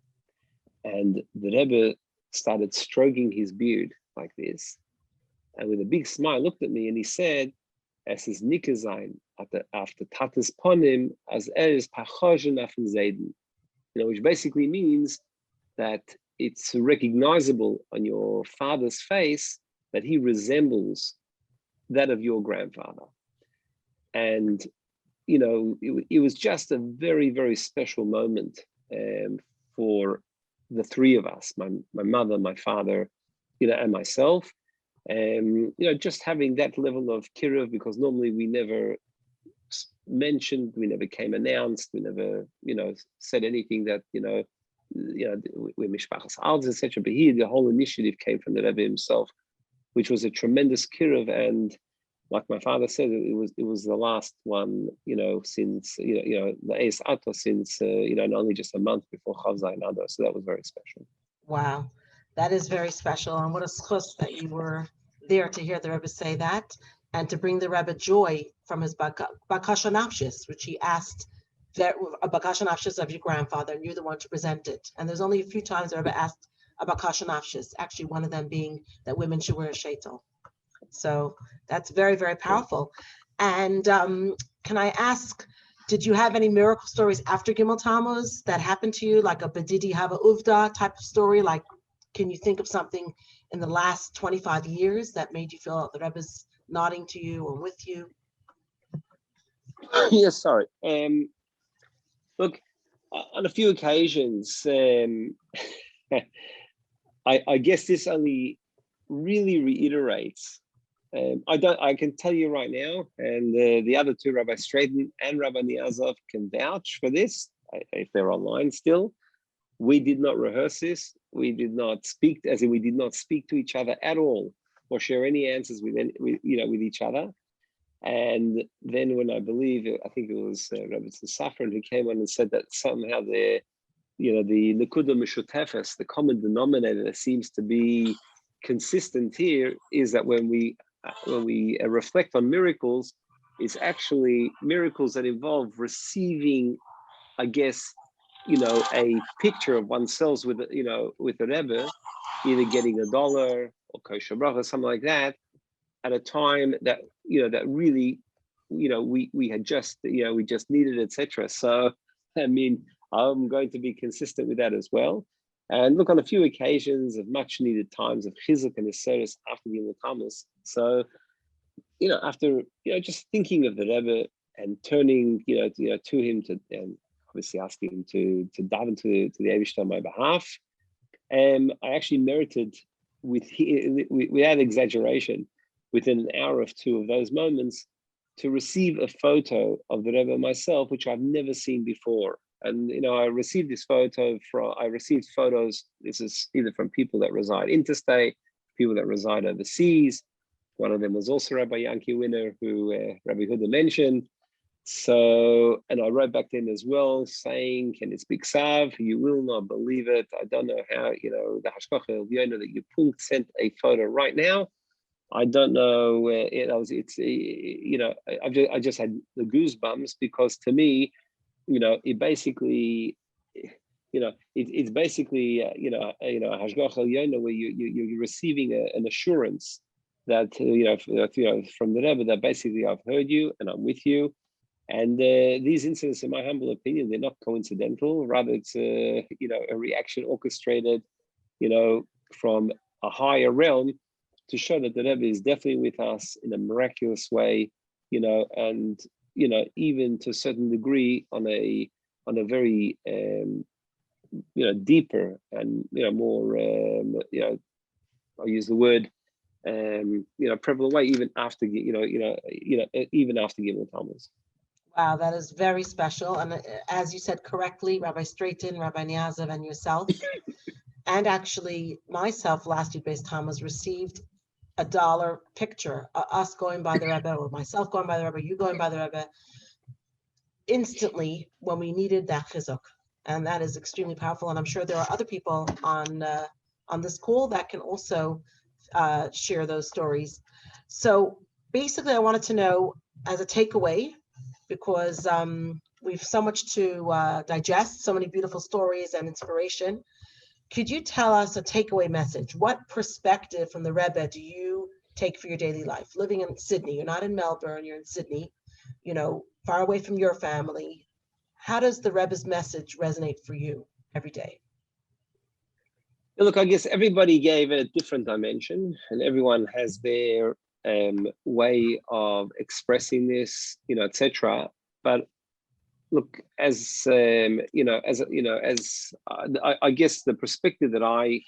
[SPEAKER 5] And the Rebbe started stroking his beard like this. And with a big smile, looked at me and he said, "Es is nika sein, after tatas ponim, as is pachojen afen zayden," which basically means that it's recognizable on your father's face that he resembles that of your grandfather. And, it was just a very, very special moment for the three of us, my mother, my father, and myself. Just having that level of kiruv, because normally we never mentioned, we never came announced, we never, said anything that, we're mishpachas Althaus, etc. But here, the whole initiative came from the Rebbe himself, which was a tremendous kiruv. And like my father said, it was the last one, since the Eis Ato, since not only just a month before Chavzai and Adar. So that was very special.
[SPEAKER 1] Wow, that is very special, and what a schus that you were there to hear the Rebbe say that, and to bring the Rebbe joy from his bakasha nafshis, which he asked, a bakasha nafshis of your grandfather, and you're the one to present it. And there's only a few times the Rebbe asked a bakasha nafshis, actually one of them being that women should wear a sheitel. So that's very, very powerful. And can I ask, did you have any miracle stories after Gimel Tammuz that happened to you, like a Bedidi Hava Uvda type of story? Like, can you think of something in the last 25 years that made you feel the Rebbe's nodding to you or with you?
[SPEAKER 5] Yes, sorry. Look, on a few occasions, I guess this only really reiterates. I can tell you right now, and the other two, Rabbi Straition and Rabbi Niasoff, can vouch for this, if they're online still. We did not rehearse this. We did not speak, as in we did not speak to each other at all, or share any answers with each other. And then when I think it was Rabbi Safran who came on and said that somehow the Nekuda Mishutefes, the common denominator that seems to be consistent here, is that when we reflect on miracles, is actually miracles that involve receiving, I guess, a picture of oneself with the Rebbe, either getting $1 or kosher bracha, something like that, at a time that that really we had just we just needed, etc. So I mean, I'm going to be consistent with that as well. And look, on a few occasions of much needed times of chizuk and eseres after Gimel Tammuz. So, after just thinking of the Rebbe and turning to him and obviously asking him to dive into the Eibishter on my behalf, I actually merited, without exaggeration, within an hour or two of those moments, to receive a photo of the Rebbe myself, which I've never seen before. And I received photos. This is either from people that reside interstate, people that reside overseas. One of them was also Rabbi Yankee Winner, who Rabbi Yehuda mentioned. So, and I wrote back then as well, saying, "Can it speak Sav? You will not believe it. I don't know how. The Hashgacha Elyono that you sent a photo right now. I don't know. I just had the goosebumps, because to me, it basically, it's basically, a hashgacha elyono, where you're receiving an assurance that, from the Rebbe, that basically I've heard you and I'm with you. And these incidents, in my humble opinion, they're not coincidental. Rather, it's a reaction orchestrated, from a higher realm, to show that the Rebbe is definitely with us in a miraculous way, and even to a certain degree on a very deeper and more I'll use the word prevalent way, even after even after Gimel Tammuz.
[SPEAKER 1] Wow, that is very special. And as you said correctly, Rabbi Straition, Rabbi Niasoff, and yourself, and actually myself last week based Tammuz received $1 picture, us going by the Rebbe, or myself going by the Rebbe, you going by the Rebbe, instantly when we needed that chizuk. And that is extremely powerful. And I'm sure there are other people on this call that can also share those stories. So basically, I wanted to know, as a takeaway, because we've so much to digest, so many beautiful stories and inspiration. Could you tell us a takeaway message? What perspective from the Rebbe do you take for your daily life? Living in Sydney, you're not in Melbourne, you're in Sydney, far away from your family. How does the Rebbe's message resonate for you every day?
[SPEAKER 5] Look, I guess everybody gave a different dimension, and everyone has their way of expressing this, etc. But look, I guess the perspective that I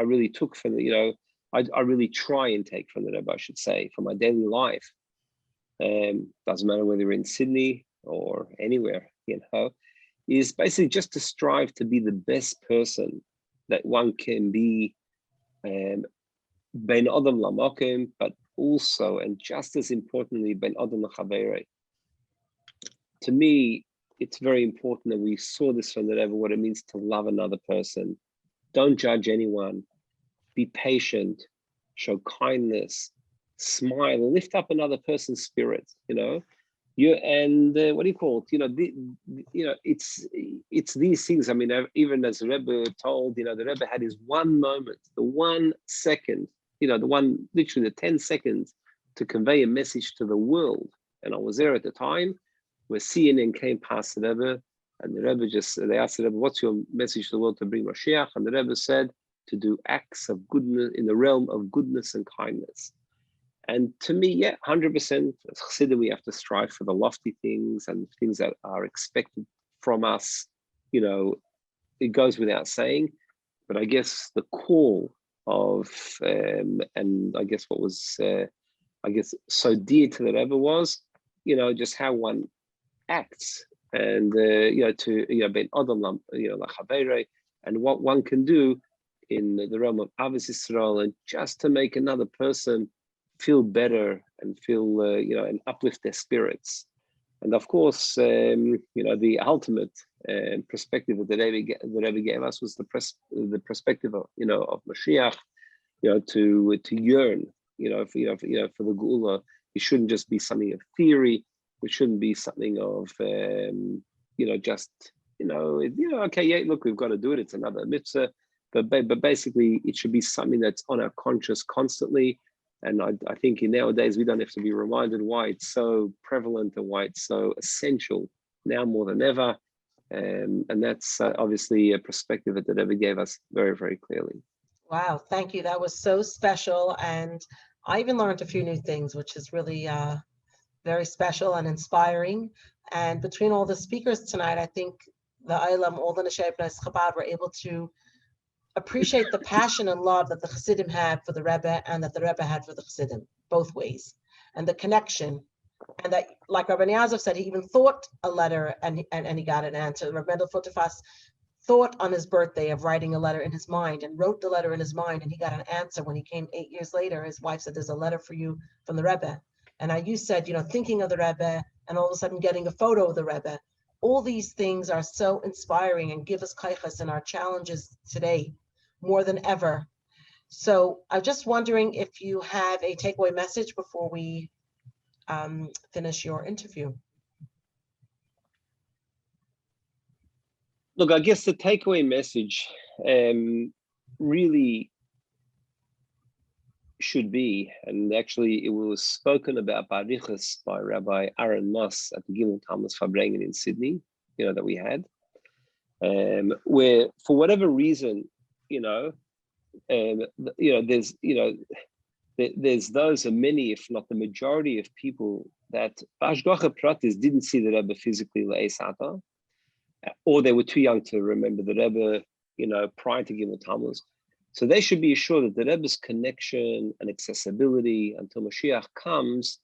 [SPEAKER 5] really took from the, I really try and take from the Rebbe, I should say, for my daily life. Doesn't matter whether you're in Sydney or anywhere, is basically just to strive to be the best person that one can be, ben adam lamakim, but also, and just as importantly, ben adam lachaverei. To me, it's very important that we saw this from the Rebbe, what it means to love another person. Don't judge anyone. Be patient. Show kindness. Smile. Lift up another person's spirit. What do you call it? It's these things. I mean, even as the Rebbe told, the Rebbe had his one moment, the 1 second, literally the 10 seconds to convey a message to the world. And I was there at the time where CNN came past the Rebbe, and the Rebbe they asked the Rebbe, what's your message to the world to bring Mashiach? And the Rebbe said, to do acts of goodness in the realm of goodness and kindness. And to me, 100%, as Chassidim, we have to strive for the lofty things and things that are expected from us. It goes without saying. But I guess the call of, and I guess what was, so dear to the Rebbe was, just how one acts, and to ben adam lachaverei, and what one can do in the realm of Ahavas Yisrael, and just to make another person feel better and feel and uplift their spirits. And of course, the ultimate perspective that the Rebbe gave us was the perspective of of Mashiach, to yearn, for the Geula. It shouldn't just be something of theory. It shouldn't be something of okay, yeah, look, we've got to do it. It's another mitzvah, but basically, it should be something that's on our conscious constantly. And I think nowadays we don't have to be reminded why it's so prevalent and why it's so essential now more than ever. And that's obviously a perspective that the Rebbe gave us very, very clearly.
[SPEAKER 1] Wow, thank you. That was so special. And I even learned a few new things, which is really very special and inspiring. And between all the speakers tonight, I think the Eilam, all the Nshei Chabad were able to appreciate the passion and love that the Chassidim had for the Rebbe and that the Rebbe had for the Chassidim, both ways, and the connection. And that, like Rabbi Niasoff said, he even thought a letter and he got an answer. Rabbi Mendel Futafas thought on his birthday of writing a letter in his mind and wrote the letter in his mind, and he got an answer when he came 8 years later. His wife said, there's a letter for you from the Rebbe. And you said, thinking of the Rebbe and all of a sudden getting a photo of the Rebbe. All these things are so inspiring and give us kaichas in our challenges today more than ever. So I'm just wondering if you have a takeaway message before we finish your interview.
[SPEAKER 5] Look, I guess the takeaway message really should be, and actually it was spoken about by Riches by Rabbi Aaron Moss at the Gimel Tammuz Farbrengen in Sydney, that we had, where for whatever reason, there's those, and many, if not the majority of people that Bashgacha Pratis didn't see the Rebbe physically Le'esata, or they were too young to remember the Rebbe, prior to Gimel Tammuz. So they should be assured that the Rebbe's connection and accessibility until Mashiach comes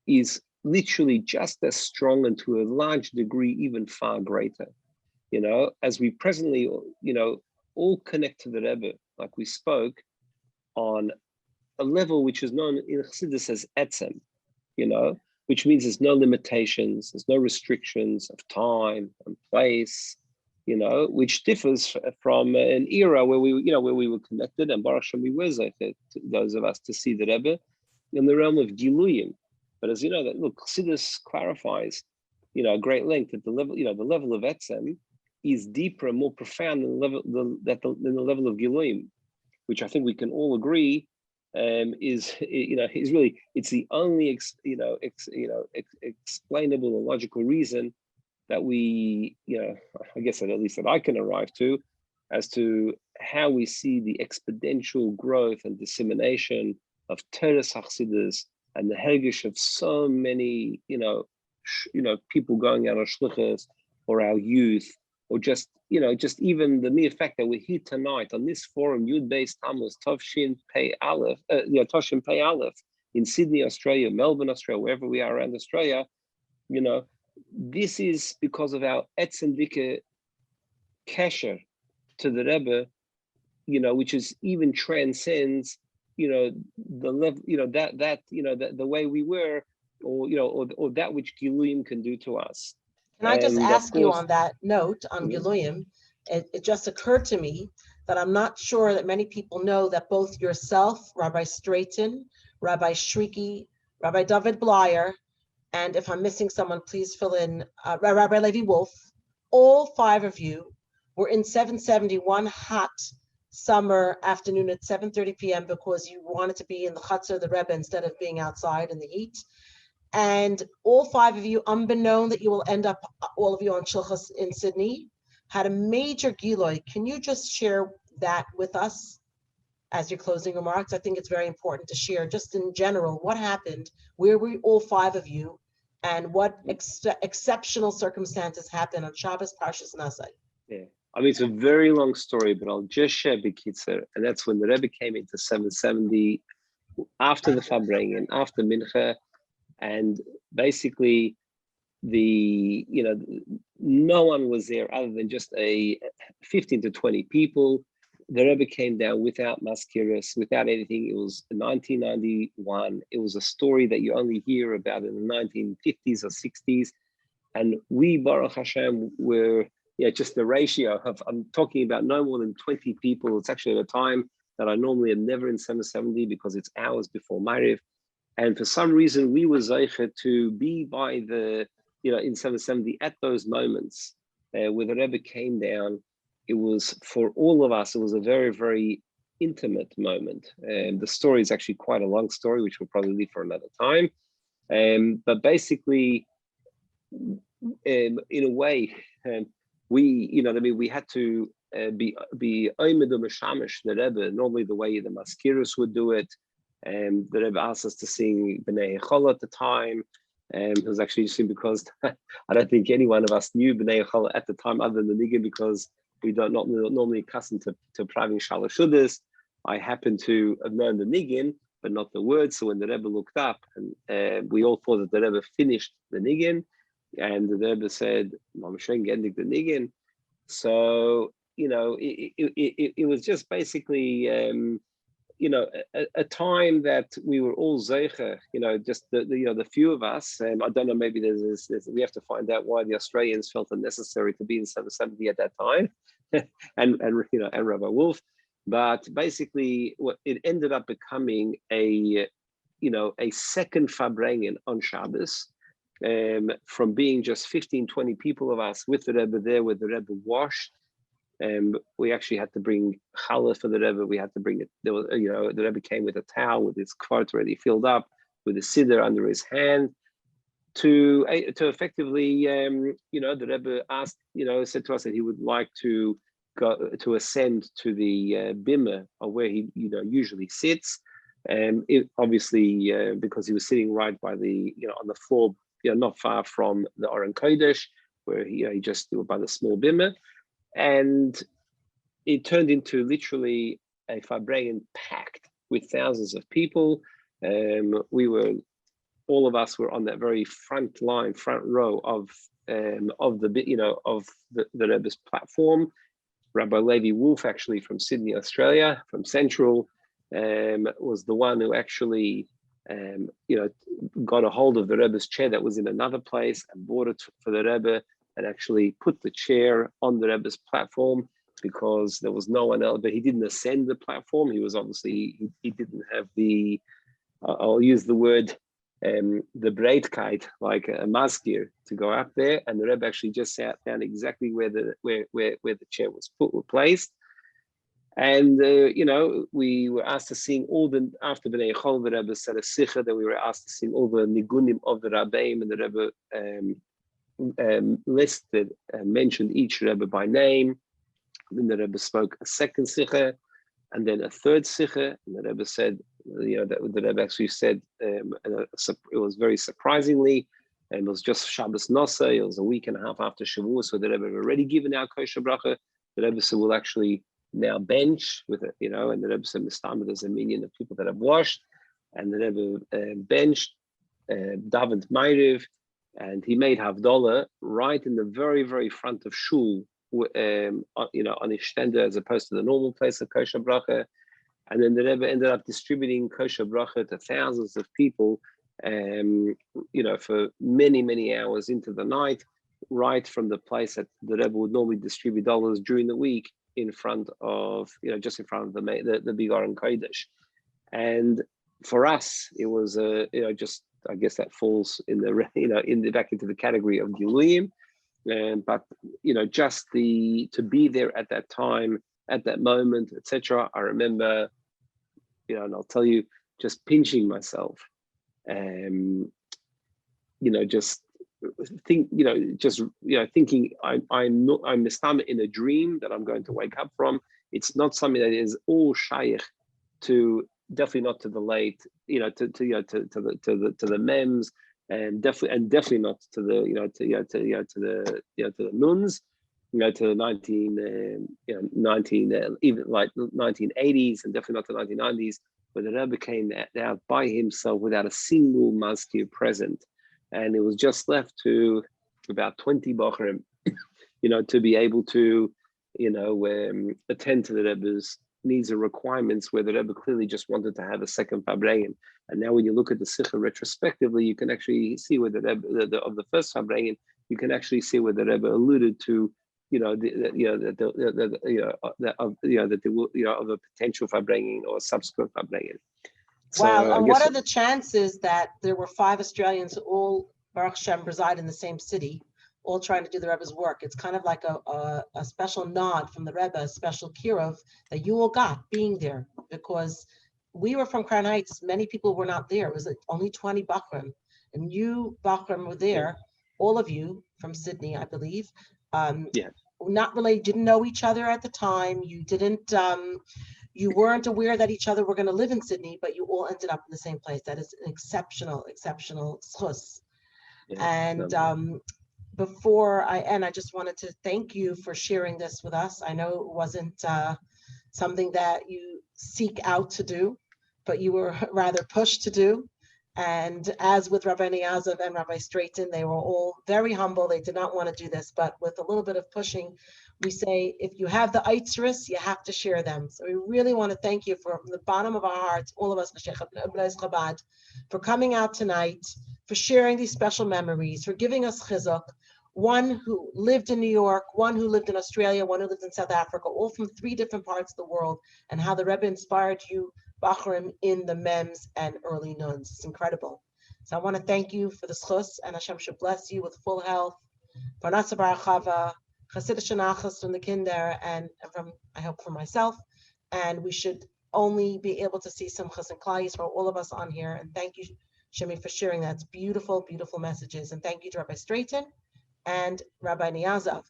[SPEAKER 5] is literally just as strong, and to a large degree even far greater. As we presently, all connect to the Rebbe, like we spoke, on a level which is known in Chassidus as etzem, which means there's no limitations, there's no restrictions of time and place, which differs from an era where we were connected, and Baruch Hashem we were zeicher, those of us, to see the Rebbe in the realm of Giluyim. But as you know, that look, Chassidus clarifies, at great length that the level of etzem is deeper and more profound than the level of Giluyim, which I think we can all agree is really, it's the only explainable and logical reason that we, I guess that at least that I can arrive to, as to how we see the exponential growth and dissemination of Teres Chassidus and the hergish of so many, people going out on shlichus, or our youth, or just even the mere fact that we're here tonight on this forum, Yud Beis Tammuz, Tovshin Pei Aleph, Tovshin Pei Aleph, in Sydney, Australia, Melbourne, Australia, wherever we are around Australia, this is because of our etzendike kesher to the Rebbe, which is even transcends, the level, the way we were, or that which Giluyim can do to us.
[SPEAKER 1] Can I just
[SPEAKER 5] And of
[SPEAKER 1] ask you
[SPEAKER 5] course-
[SPEAKER 1] on that note on Giluyim? It just occurred to me that I'm not sure that many people know that both yourself, Rabbi Straition, Rabbi Shriki, Rabbi David Blyer, and if I'm missing someone, please fill in, Rabbi Levi Wolf, all 5 of you were in 771 hot summer afternoon at 7:30 p.m. because you wanted to be in the chutzner of the Rebbe instead of being outside in the heat. And all 5 of you, unbeknown that you will end up, all of you on Shilchus in Sydney, had a major giloy. Can you just share that with us as your closing remarks? I think it's very important to share just in general what happened, where were all 5 of you, and what exceptional circumstances happened on Shabbos Parshas Nshei.
[SPEAKER 5] Yeah, it's a very long story, but I'll just share B'kitzer, and that's when the Rebbe came into 770, after the Farbrengen, after Mincha, and basically no one was there other than just 15 to 20 people. The Rebbe came down without maskiras, without anything. It was 1991. It was a story that you only hear about in the 1950s or 60s. And we, Baruch Hashem, were just the ratio of, I'm talking about no more than 20 people. It's actually at a time that I normally am never in 770 because it's hours before Ma'ariv. And for some reason, we were zeicher to be by the, in 770 at those moments where the Rebbe came down. It was, for all of us, it was a very, very intimate moment. And the story is actually quite a long story, which we'll probably leave for another time. But basically, in a way, we had to be oimed meshamish the Rebbe. Normally, the way the maskiros would do it. The Rebbe asked us to sing B'nai Echol at the time. It was actually interesting because I don't think any one of us knew B'nai Echol at the time other than the Niggin, because we don't not normally accustomed to praving Shalosh Shudas. I happened to have known the Niggin, but not the words. So when the Rebbe looked up, and we all thought that the Rebbe finished the Niggin, and the Rebbe said, "Mamshen gendig the Niggin." So it was just basically a time that we were all zeicher, just the few of us. I don't know, maybe there's we have to find out why the Australians felt it necessary to be in 770 at that time, and Rabbi Wolf. But basically, it ended up becoming a second Farbrengen on Shabbos, from being just 15, 20 people of us with the Rebbe there, where the Rebbe washed. We actually had to bring challah for the Rebbe. We had to bring it. There was, the Rebbe came with a towel with his kvart already filled up, with a siddur under his hand, to effectively, the Rebbe asked, said to us that he would like to go to ascend to the bimah, or where he, usually sits. Obviously, because he was sitting right by the, on the floor, not far from the Aron Kodesh, where he just by the small bimah. And it turned into literally a Farbrengen packed with thousands of people. All of us were on that very front row of the Rebbe's platform. Rabbi Levi Wolf, actually from Sydney, Australia, from Central, was the one who actually, got a hold of the Rebbe's chair that was in another place and bought it for the Rebbe, and actually put the chair on the Rebbe's platform, because there was no one else. But he didn't ascend the platform. He was obviously, he didn't have the, I'll use the word, the breitkeit, like a maskir, to go up there. And the Rebbe actually just sat down exactly where the chair was placed. And we were asked to sing all the, after B'nai Echol, the Rebbe said a sicha, that we were asked to sing all the nigunim of the Rabbeim, and the Rebbe listed and mentioned each Rebbe by name. Then the Rebbe spoke a second sikha, and then a third sikha. And the Rebbe said, that the Rebbe actually said, it was very surprisingly, and it was just Shabbos Nosei. It was a week and a half after Shavuos, so the Rebbe had already given out kosher bracha. The Rebbe said, we'll actually now bench with it, and the Rebbe said, Mistamid, there's a minion of people that have washed, and the Rebbe benched, davened Ma'ariv, and he made Havdalah right in the very, very front of Shul, on his stender, as opposed to the normal place of kosher bracha. And then the Rebbe ended up distributing kosher bracha to thousands of people, for many, many hours into the night, right from the place that the Rebbe would normally distribute dollars during the week, in front of, just in front of the Big Aron Kodesh. And for us, it was just, I guess that falls in the back into the category of Giluyim. But just to be there at that time, at that moment, etc. I remember, and I'll tell you, just pinching myself, just thinking I'm mistamid in a dream that I'm going to wake up from. It's not something that is all shaykh to, definitely not to the late, to the mems, and definitely not to the to the nuns, to the 1980s, and definitely not the 1990s, where the Rebbe came out by himself without a single maskir present, and it was just left to about 20 bochrim, to be able to attend to the Rebbe's needs and requirements, where the Rebbe clearly just wanted to have a second Farbrengen. And now when you look at the Sikha retrospectively, you can actually see where the Rebbe, of the first Farbrengen, you can actually see where the Rebbe alluded to, of a potential Farbrengen or a subsequent Farbrengen.
[SPEAKER 1] Wow, and what are the chances that there were 5 Australians who all, Baruch Hashem, reside in the same city, all trying to do the Rebbe's work? It's kind of like a special nod from the Rebbe, a special kirov that you all got being there, because we were from Crown Heights. Many people were not there. It was only 20 Bachram, and you Bachram were there, all of you from Sydney, I believe. Not really, didn't know each other at the time. You didn't, you weren't aware that each other were going to live in Sydney, but you all ended up in the same place. That is an exceptional schus. And before I end, I just wanted to thank you for sharing this with us. I know it wasn't something that you seek out to do, but you were rather pushed to do. And as with Rabbi Niasoff and Rabbi Straition, they were all very humble. They did not want to do this, but with a little bit of pushing, we say, if you have the Eitzris, you have to share them. So we really want to thank you from the bottom of our hearts, all of us, Chabad, for coming out tonight, for sharing these special memories, for giving us chizuk. One who lived in New York, one who lived in Australia, one who lived in South Africa, all from 3 different parts of the world, and how the Rebbe inspired you, Bachrim, in the Mems and early nuns. It's incredible. So I want to thank you for the schus, and Hashem should bless you with full health, Parnasa Barachava, Chassidish Nachas from the Kinder, and from, I hope, for myself. And we should only be able to see some chas and klayis for all of us on here. And thank you, Shimi, for sharing that. It's beautiful, beautiful messages. And thank you to Rabbi Straition and Rabbi Niasoff